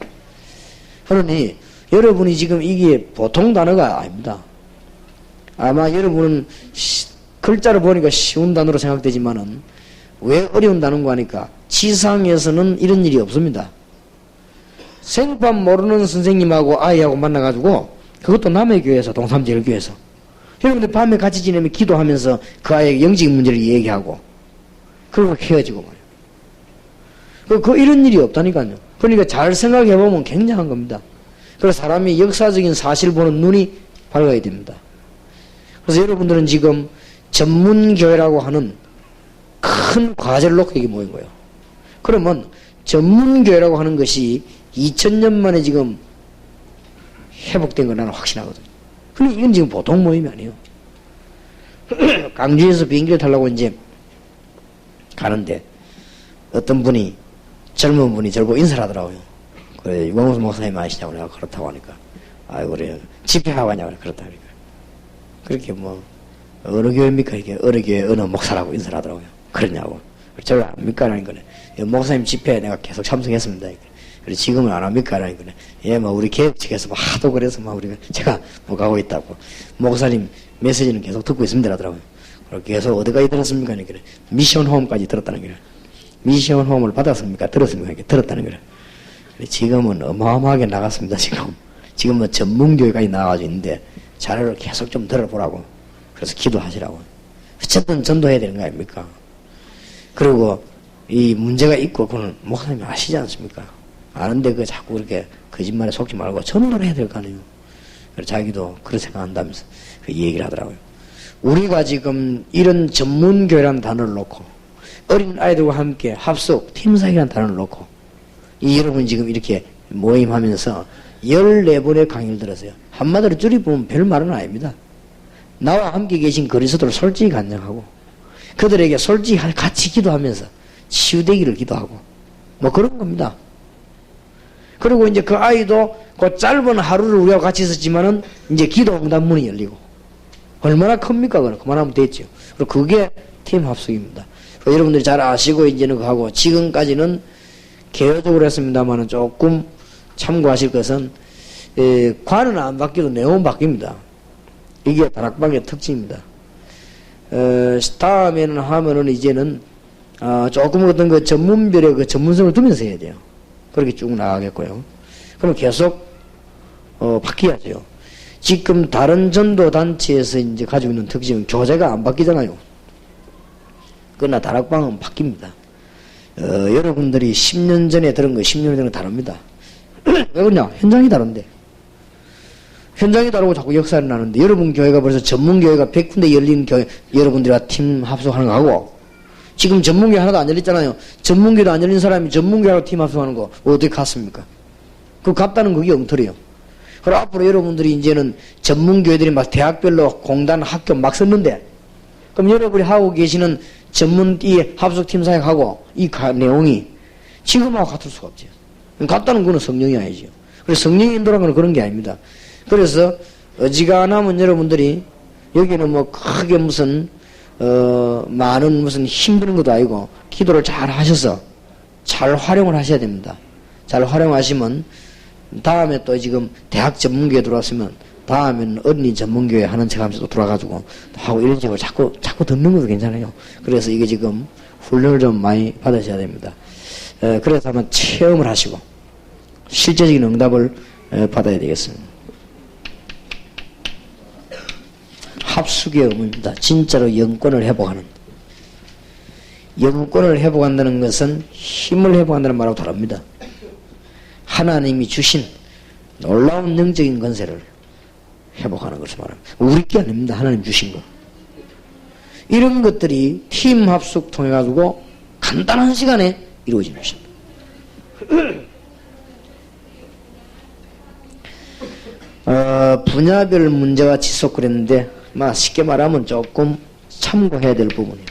그러니 여러분이 지금 이게 보통 단어가 아닙니다. 아마 여러분은 글자를 보니까 쉬운 단어로 생각되지만은 왜 어려운 단어인가 하니까 지상에서는 이런 일이 없습니다. 생판 모르는 선생님하고 아이하고 만나가지고 그것도 남의 교회에서 동삼제일교회에서 여러분들 밤에 같이 지내면 기도하면서 그 아이에게 영적인 문제를 얘기하고 그리고 헤어지고 말이에요. 이런 일이 없다니까요. 그러니까 잘 생각해보면 굉장한 겁니다. 그래서 사람이 역사적인 사실을 보는 눈이 밝아야 됩니다. 그래서 여러분들은 지금 전문교회라고 하는 큰 과제를 놓고 여기 모인 거예요. 그러면 전문교회라고 하는 것이 2000년 만에 지금 회복된 건 나는 확신하거든요. 근데 이건 지금 보통 모임이 아니에요. 강주에서 비행기를 타려고 이제 가는데 어떤 분이 젊은 분이 저를 보고 인사를 하더라고요. 그래, 유광수 목사님 아시냐고 내가 그렇다고 하니까 아이고 그래요. 집회하고 가냐고 그렇다 하니까 그렇게 뭐 어느 교회입니까? 이게 어느 교회 어느 목사라고 인사를 하더라고요. 그러냐고. 저를 압니까? 라니까 목사님 집회에 내가 계속 참석했습니다. 그래 지금은 안 합니까? 라니까 예, 뭐 우리 개혁 측에서 뭐 하도 그래서 막 우리가 제가 뭐 가고 있다고 목사님 메시지는 계속 듣고 있습니다. 하더라고요. 그리고 계속 어디까지 들었습니까? 그래 미션 홈까지 들었다는 거예요. 미션 홈을 받았습니까? 들었습니까? 들었다는 거예요. 지금은 어마어마하게 나갔습니다. 지금 뭐 전문교회까지 나와가지고 있는데 자료를 계속 좀 들어보라고. 그래서 기도하시라고. 어쨌든 전도해야 되는 거 아닙니까? 그리고 이 문제가 있고 그건 목사님이 아시지 않습니까? 아는데 그 자꾸 그렇게 거짓말에 속지 말고 전도를 해야 될 거 아니에요. 그래서 자기도 그렇게 생각한다면서 그 얘기를 하더라고요. 우리가 지금 이런 전문교회라는 단어를 놓고 어린 아이들과 함께 합숙, 팀사역이라는 단어를 놓고 여러분이 지금 이렇게 모임하면서 14번의 강의를 들었어요. 한마디로 줄이보면 별 말은 아닙니다. 나와 함께 계신 그리스도를 솔직히 간증하고 그들에게 솔직히 같이 기도하면서 치유되기를 기도하고 뭐 그런 겁니다. 그리고 이제 그 아이도 그 짧은 하루를 우리가 같이 있었지만은 이제 기도 응답 문이 열리고 얼마나 큽니까? 그만하면 됐죠. 그리고 그게 팀 합숙입니다. 여러분들이 잘 아시고 이제는 그거 하고 지금까지는 개요적으로 했습니다만은 조금 참고하실 것은 관은 안 바뀌어도 내용은 바뀝니다. 이게 다락방의 특징입니다. 다음에는 하면은 이제는 조금 어떤 그 전문별의 그 전문성을 두면서 해야 돼요. 그렇게 쭉 나가겠고요. 그럼 계속 바뀌어야죠. 지금 다른 전도 단체에서 이제 가지고 있는 특징은 교재가 안 바뀌잖아요. 그러나 다락방은 바뀝니다. 여러분들이 10년 전에 들은 거 10년 전에 다릅니다. 왜 그러냐? 현장이 다른데. 현장이 다르고 자꾸 역사를 나는데 여러분 교회가 벌써 전문교회가 100군데 열린 교회 여러분들과 팀 합숙하는 거 하고 지금 전문교회 하나도 안 열렸잖아요. 전문교회도 안 열린 사람이 전문교회하고 팀 합숙하는 거 어떻게 갔습니까? 그 같다는 그게 엉터리예요. 그리고 앞으로 여러분들이 이제는 전문교회들이 막 대학별로 공단 학교 막 썼는데 그럼 여러분이 하고 계시는 전문 이 합숙팀 사역하고 이 내용이 지금하고 같을 수가 없죠. 같다는 거는 성령이 아니죠. 그래서 성령이 인도라는 건 그런 게 아닙니다. 그래서 어지간하면 여러분들이 여기는 뭐 크게 무슨 많은 무슨 힘드는 것도 아니고 기도를 잘 하셔서 잘 활용을 하셔야 됩니다. 잘 활용하시면 다음에 또 지금 대학 전문교회 들어왔으면 다음에는 어린이 전문교회 하는 척 하면서 또 돌아가지고 하고 이런 식으로 자꾸 듣는 것도 괜찮아요. 그래서 이게 지금 훈련을 좀 많이 받으셔야 됩니다. 그래서 한번 체험을 하시고 실제적인 응답을 받아야 되겠습니다. 합숙의 의무입니다. 진짜로 영권을 회복하는. 영권을 회복한다는 것은 힘을 회복한다는 말하고 다릅니다. 하나님이 주신 놀라운 영적인 권세를 회복하는 것을 말합니다. 우리 게 아닙니다. 하나님 주신 것. 이런 것들이 팀 합숙 통해 가지고 간단한 시간에 이루어지는 것입니다. 분야별 문제와 지속 그랬는데 쉽게 말하면 조금 참고해야 될 부분이에요.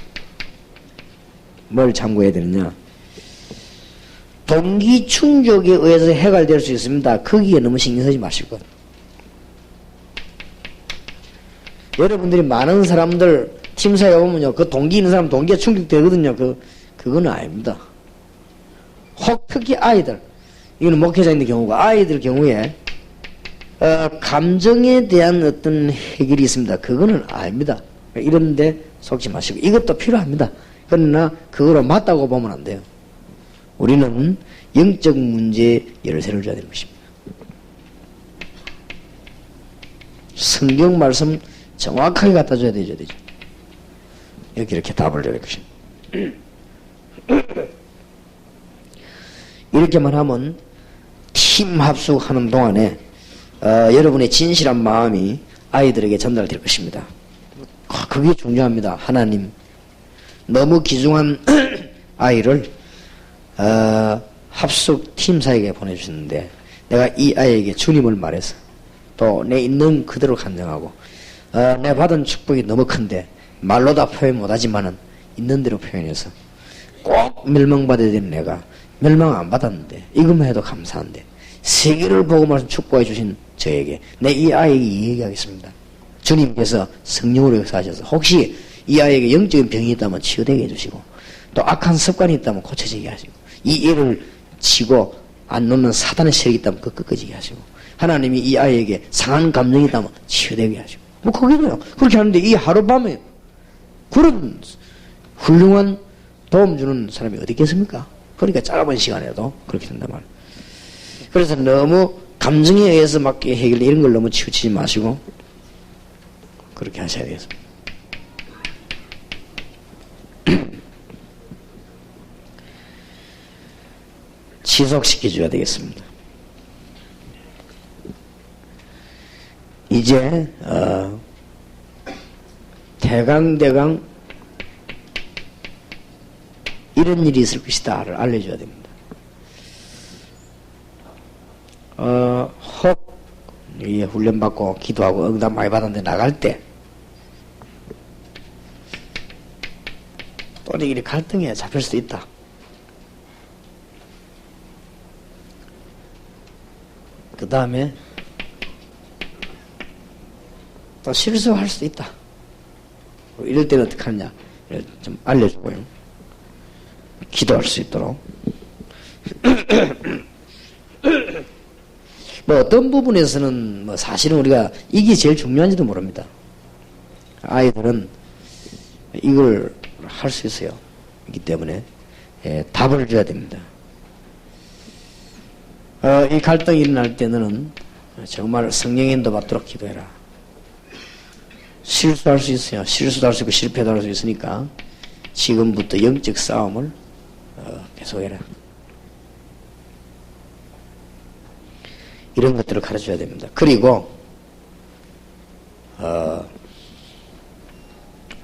뭘 참고해야 되느냐? 동기 충족에 의해서 해결될 수 있습니다. 거기에 너무 신경 쓰지 마시고. 여러분들이 많은 사람들 팀사에 오면요, 그 동기 있는 사람 동기가 충족되거든요. 그건 아닙니다. 혹 특히 아이들, 이거는 목회자인의 경우고, 아이들 경우에 감정에 대한 어떤 해결이 있습니다. 그거는 아닙니다. 이런데 속지 마시고, 이것도 필요합니다. 그러나 그거로 맞다고 보면 안 돼요. 우리는 영적 문제에 열쇠를 줘야 되는 것입니다. 성경 말씀 정확하게 갖다 줘야 되죠. 여기 이렇게 답을 줘야 될 것입니다. 이렇게만 하면 팀 합숙하는 동안에 여러분의 진실한 마음이 아이들에게 전달될 것입니다. 그게 중요합니다. 하나님 너무 귀중한 아이를 합숙 팀사에게 보내주셨는데 내가 이 아이에게 주님을 말해서 또 내 있는 그대로 간증하고 내 받은 축복이 너무 큰데 말로 다 표현 못하지만은 있는 대로 표현해서 꼭 멸망받아야 되는 내가 멸망 안 받았는데 이것만 해도 감사한데 세계를 보고 말씀 축복해 주신 저에게 내 이 아이에게 얘기하겠습니다. 주님께서 성령으로 역사하셔서 혹시 이 아이에게 영적인 병이 있다면 치유되게 해주시고 또 악한 습관이 있다면 고쳐지게 하시고 이 애를 치고 안 놓는 사단의 세력이 있다면 그 꺾어지게 하시고 하나님이 이 아이에게 상한 감정이 있다면 치유되게 하시고 뭐 거기도요. 그렇게 하는데 이 하룻밤에 그런 훌륭한 도움 주는 사람이 어디 있겠습니까? 그러니까 짧은 시간에도 그렇게 된단 말이에요. 그래서 너무 감정에 의해서 막 해결 이런 걸 너무 치우치지 마시고 그렇게 하셔야 되겠습니다. 지속시켜줘야 되겠습니다. 이제 대강 이런 일이 있을 것이다를 알려줘야 됩니다. 혹 훈련받고 기도하고 응답 많이 받았는데 나갈 때 또는 이렇게 갈등에 잡힐 수도 있다. 그 다음에 또 실수할 수도 있다. 이럴 때는 어떻게 하느냐 좀 알려주고요. 기도할 수 있도록. 뭐 어떤 부분에서는 뭐 사실은 우리가 이게 제일 중요한지도 모릅니다. 아이들은 이걸 할 수 있어요. 이기 때문에 답을 줘야 됩니다. 이 갈등이 일어날 때는 정말 성령의 인도 받도록 기도해라. 실수할 수 있어요. 실수도 할 수 있고 실패도 할 수 있으니까 지금부터 영적 싸움을 계속해라. 이런 것들을 가르쳐야 됩니다. 그리고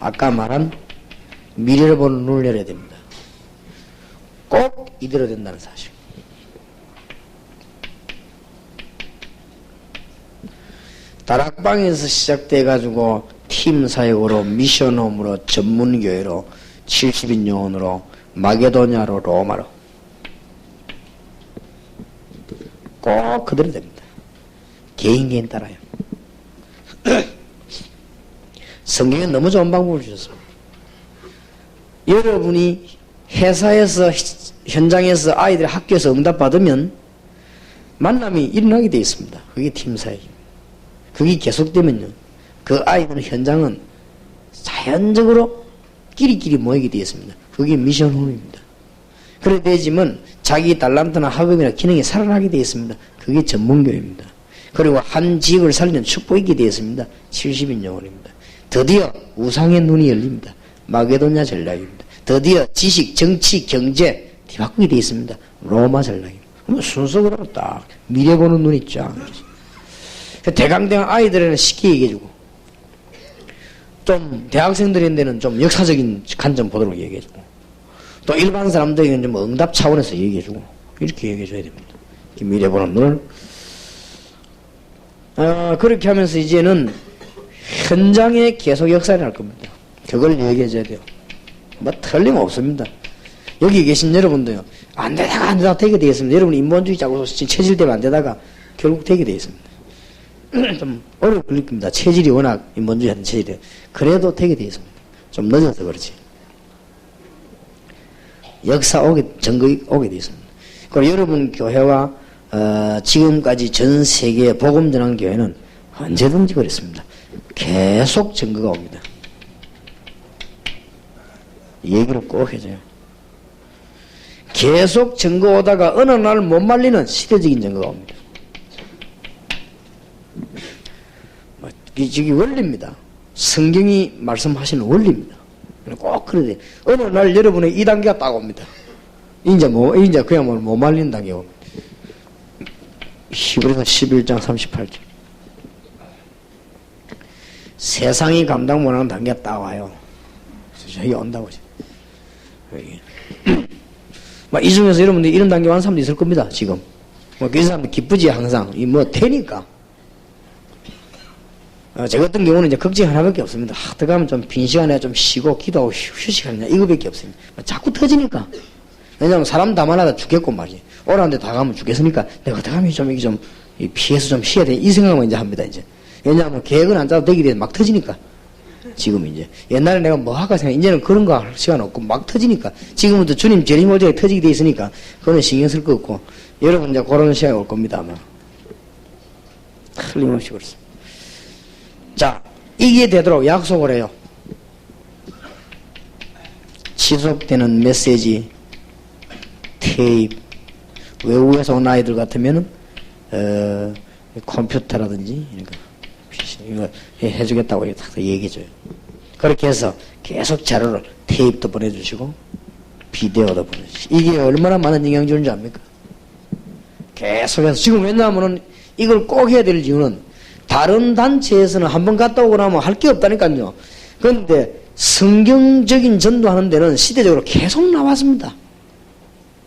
아까 말한 미래를 보는 눈을 열어야 됩니다. 꼭 이대로 된다는 사실. 다락방에서 시작돼가지고 팀 사역으로 미션홈으로 전문교회로 70인 영혼으로 마게도냐로 로마로 꼭 그대로 됩니다. 개인 따라요. 성경에 너무 좋은 방법을 주셨습니다. 여러분이 회사에서 현장에서 아이들이 학교에서 응답받으면 만남이 일어나게 되어 있습니다. 그게 팀 사역입니다. 그게 계속되면요 그 아이들 현장은 자연적으로 끼리끼리 모이게 되어 있습니다. 그게 미션홈입니다. 그래 되지만 자기 달란트나 학업이나 기능이 살아나게 되어 있습니다. 그게 전문교회입니다. 그리고 한 지역을 살리는 축복이 있게 되어 있습니다. 70인 영혼입니다. 드디어 우상의 눈이 열립니다. 마게도냐 전략입니다. 드디어 지식, 정치, 경제 뒤바꾸게 되어 있습니다. 로마 전략입니다. 순서대로 딱 미래 보는 눈이 쫙. 대강대강 아이들에는 쉽게 얘기해주고 좀 대학생들인데는 좀 역사적인 관점 보도록 얘기해주고 또 일반 사람들에게는 좀 응답 차원에서 얘기해주고 이렇게 얘기해줘야 됩니다. 미래 보는 눈을 그렇게 하면서 이제는 현장에 계속 역사를 할 겁니다. 그걸 얘기해줘야 돼요. 뭐 틀림없습니다. 여기 계신 여러분도요, 안 되다가 되게 되겠습니다. 여러분 인본주의 자꾸 체질되면 안 되다가 결국 되게 되겠습니다. 좀 오래 걸릴 겁니다. 체질이 워낙 인본주의 하는 체질이에요. 그래도 되게 되겠습니다. 좀 늦어서 그렇지. 역사 증거 오게 되겠습니다. 그리고 여러분 교회와 지금까지 전 세계 복음 전한 교회는 언제든지 그랬습니다. 계속 증거가 옵니다. 얘기를 꼭 해줘요. 계속 증거 오다가 어느 날 못 말리는 시대적인 증거가 옵니다. 이게 원리입니다. 성경이 말씀하시는 원리입니다. 꼭 그래야 돼요. 어느 날 여러분의 이 단계가 딱 옵니다. 이제 그야말로 못 말리는 단계가 옵니다. 히브리서 11장 38절. 세상이 감당 못하는 단계가 딱 와요. 저기 온다고. 이 중에서 여러분들 이런 단계 완 사람도 있을 겁니다, 지금. 그 사람도 기쁘지, 항상. 되니까. 저 같은 경우는 이제 걱정 하나밖에 없습니다. 들어가면 좀 빈 시간에 좀 쉬고 기도하고 휴식하느냐, 이거밖에 없습니다. 자꾸 터지니까. 왜냐면 사람 다 많아다 죽겠고 말이지. 오라는데 다 가면 죽겠으니까 내가 들어가면 이게 좀 피해서 좀 쉬어야 돼. 이 생각만 이제 합니다, 이제. 왜냐하면 계획은 안 짜도 되기 때문에 막 터지니까. 지금 이제. 옛날에 내가 뭐 할까 생각, 이제는 그런 거 할 시간 없고 막 터지니까. 지금은 또 주님 재림 올 적에 터지게 돼 있으니까 그거는 신경 쓸 거 없고. 여러분 이제 그런 시간이 올 겁니다, 아마. 틀림없이 그렇습니다. 자, 이게 되도록 약속을 해요. 지속되는 메시지, 테이프, 외국에서 온 아이들 같으면은, 컴퓨터라든지, 이거 해주겠다고 딱 얘기해줘요. 그렇게 해서 계속 자료를 테이프도 보내주시고, 비디오도 보내주시고, 이게 얼마나 많은 영향 주는 줄 압니까? 계속해서, 지금 왜냐하면은 이걸 꼭 해야 될 이유는, 다른 단체에서는 한번 갔다 오고 나면 할 게 없다니까요. 그런데 성경적인 전도하는 데는 시대적으로 계속 나왔습니다.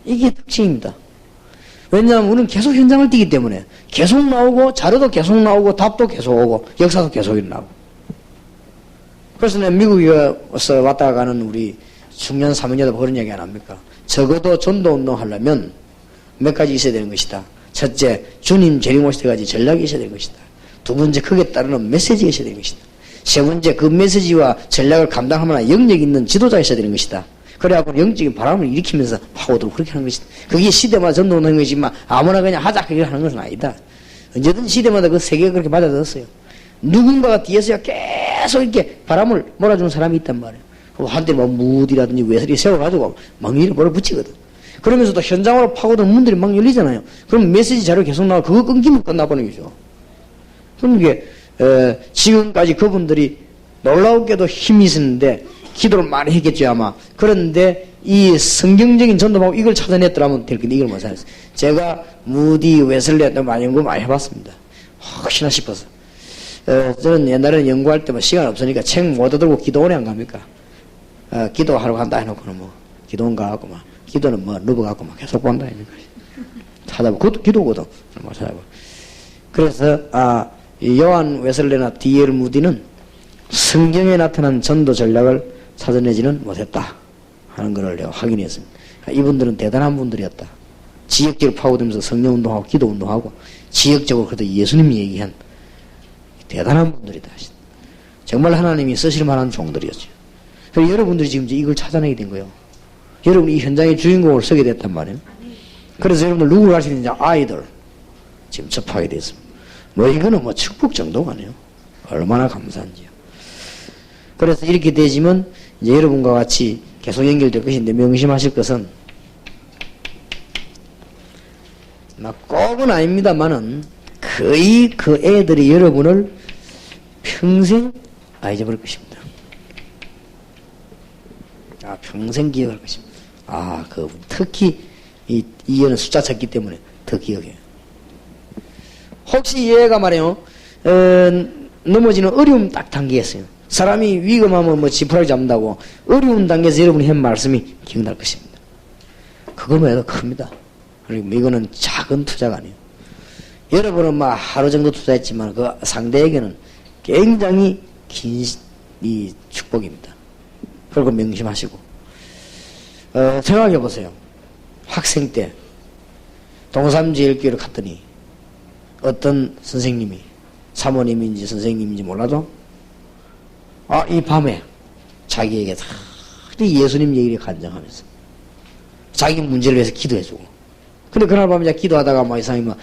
이게 특징입니다. 왜냐하면 우리는 계속 현장을 뛰기 때문에 계속 나오고 자료도 계속 나오고 답도 계속 오고 역사도 계속 일어나고. 그래서 내가 미국에서 왔다 가는 우리 중년 사모녀도 그런 얘기 안 합니까? 적어도 전도운동 하려면 몇 가지 있어야 되는 것이다. 첫째, 주님 재림 오실 때까지 전략이 있어야 되는 것이다. 두 번째, 그에 따르는 메시지가 있어야 되는 것이다. 세 번째, 그 메시지와 전략을 감당할 만한 영역 있는 지도자가 있어야 되는 것이다. 그래갖고 영적인 바람을 일으키면서 파고들고 그렇게 하는 것이다. 그게 시대마다 전도하는 것이지만 아무나 그냥 하자 그렇게 하는 것은 아니다. 언제든 시대마다 그 세계가 그렇게 맞아들었어요. 누군가가 뒤에서 계속 이렇게 바람을 몰아주는 사람이 있단 말이에요. 한때 뭐 무디라든지 웨슬리 세워가지고 막 이렇게 몰아붙이거든. 그러면서도 현장으로 파고드는 문들이 막 열리잖아요. 그럼 메시지 자료 계속 나와 그거 끊기면 끝나버리는 거죠. 그러니까 지금까지 그분들이 놀라우게도 힘이 있었는데 기도를 많이 했겠죠 아마. 그런데 이 성경적인 전도하고 이걸 찾아냈더라면 될 건데 이걸 못 찾았어요. 제가 무디 웨슬리한테 많이 연구 많이 해봤습니다. 혹시나 싶어서. 저는 옛날에는 연구할 때 뭐 시간 없으니까 책 못 얻어들고 기도원에 안 갑니까? 기도하러 간다 해놓고는 뭐 기도원 가갖고 막 기도는 뭐 누워갖고 막 계속 본다 해니까 찾아보고 그것도 기도거든. 뭐 찾아보고. 그래서 요한 웨슬레나 D.L. 무디는 성경에 나타난 전도 전략을 찾아내지는 못했다 하는 것을 내가 확인했습니다. 이분들은 대단한 분들이었다. 지역적으로 파고들면서 성령운동하고 기도운동하고 지역적으로 그래도 예수님이 얘기한 대단한 분들이다. 정말 하나님이 쓰실 만한 종들이었죠. 그래서 여러분들이 지금 이걸 찾아내게 된 거예요. 여러분이 이 현장의 주인공을 서게 됐단 말이에요. 그래서 여러분들 누구를 할 수 있는지 아이들 지금 접하게 됐습니다. 뭐 이거는 뭐 축복 정도가 아니에요. 얼마나 감사한지요. 그래서 이렇게 되지만 이제 여러분과 같이 계속 연결될 것인데 명심하실 것은 꼭은 아닙니다만은 거의 그 애들이 여러분을 평생 잊어버릴 것입니다. 평생 기억할 것입니다. 특히 이 애는 숫자 쳤기 때문에 더 기억해요. 혹시 얘가 말이에요, 넘어지는 어려움 딱 단계였어요. 사람이 위험하면 뭐 지푸라기 잡는다고 어려운 단계에서 여러분이 한 말씀이 기억날 것입니다. 그거만 해도 큽니다. 그리고 이거는 작은 투자가 아니에요. 여러분은 막 하루 정도 투자했지만 그 상대에게는 굉장히 긴 이 축복입니다. 그리고 명심하시고 생각해 보세요. 학생 때 동삼제일교회를 갔더니 어떤 선생님이 사모님인지 선생님인지 몰라도 이 밤에 자기에게 다 예수님 얘기를 간증하면서 자기 문제를 위해서 기도해주고, 근데 그날 밤에 이제 기도하다가 막 이상히 막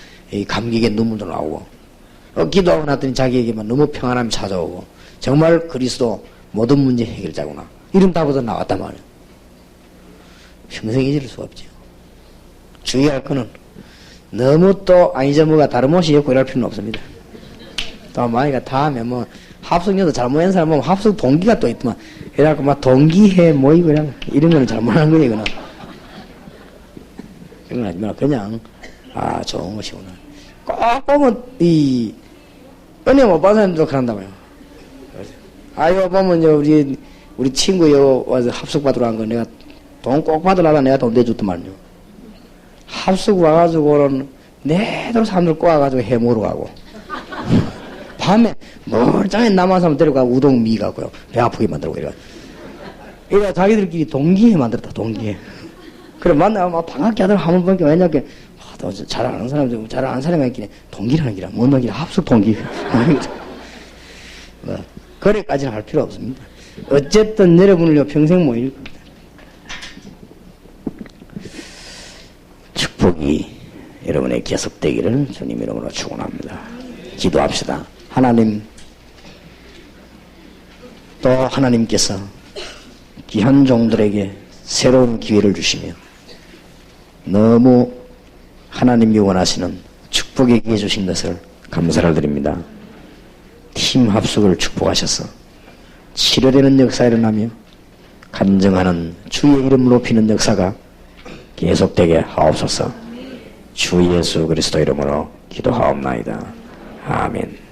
감격에 눈물도 나오고, 기도하고 났더니 자기에게만 너무 평안함이 찾아오고, 정말 그리스도 모든 문제 해결자구나 이런 답으로 나왔단 말이에요. 평생 잊을 수가 없죠. 주의할 거는 너무 또 아니저뭐가 다른 못이 엮고 이럴 필요는 없습니다. 또 만약에 다음에 뭐 합숙녀도 잘못한 사람 보면 합숙 동기가 또 있더만, 그래갖고 막 동기회 모이고 이런 거는 잘못한 거예요. 이거는 그런 건 하지 마라. 그냥 좋은 것이구나. 꼭 보면 이 은혜 못 받은 사람도 그런다고요. 이거 보면 우리 친구 와서 합숙 받으러 간 거 내가 돈 꼭 받으려다 내가 돈 내줬단 말이요. 합숙 와가지고는 내대로 사람들 꼬아가지고 해 먹으러 가고, 밤에 멀쩡히 남한 사람 데려가고 우동 미 가고요. 배 아프게 만들고 이래 자기들끼리 동기회 만들었다. 동기회. 그래 만나면 막 반갑게 하더라. 한 번밖에 왜냐면 잘 아는 사람, 잘 아는 사람이 있긴 해. 동기라는 기라, 뭔 기라, 합숙 동기. 그래까지는 할 필요 없습니다. 어쨌든 여러분을 평생 모일 겁니다. 축복이 여러분의 계속되기를 주님 이름으로 축원합니다. 기도합시다. 하나님, 또 하나님께서 귀한 종들에게 새로운 기회를 주시며 너무 하나님이 원하시는 축복의 기회 주신 것을 감사를 드립니다. 팀 합숙을 축복하셔서 치료되는 역사가 일어나며 간증하는 주의 이름을 높이는 역사가 계속되게 하옵소서. 주 예수 그리스도 이름으로 기도하옵나이다. 아멘.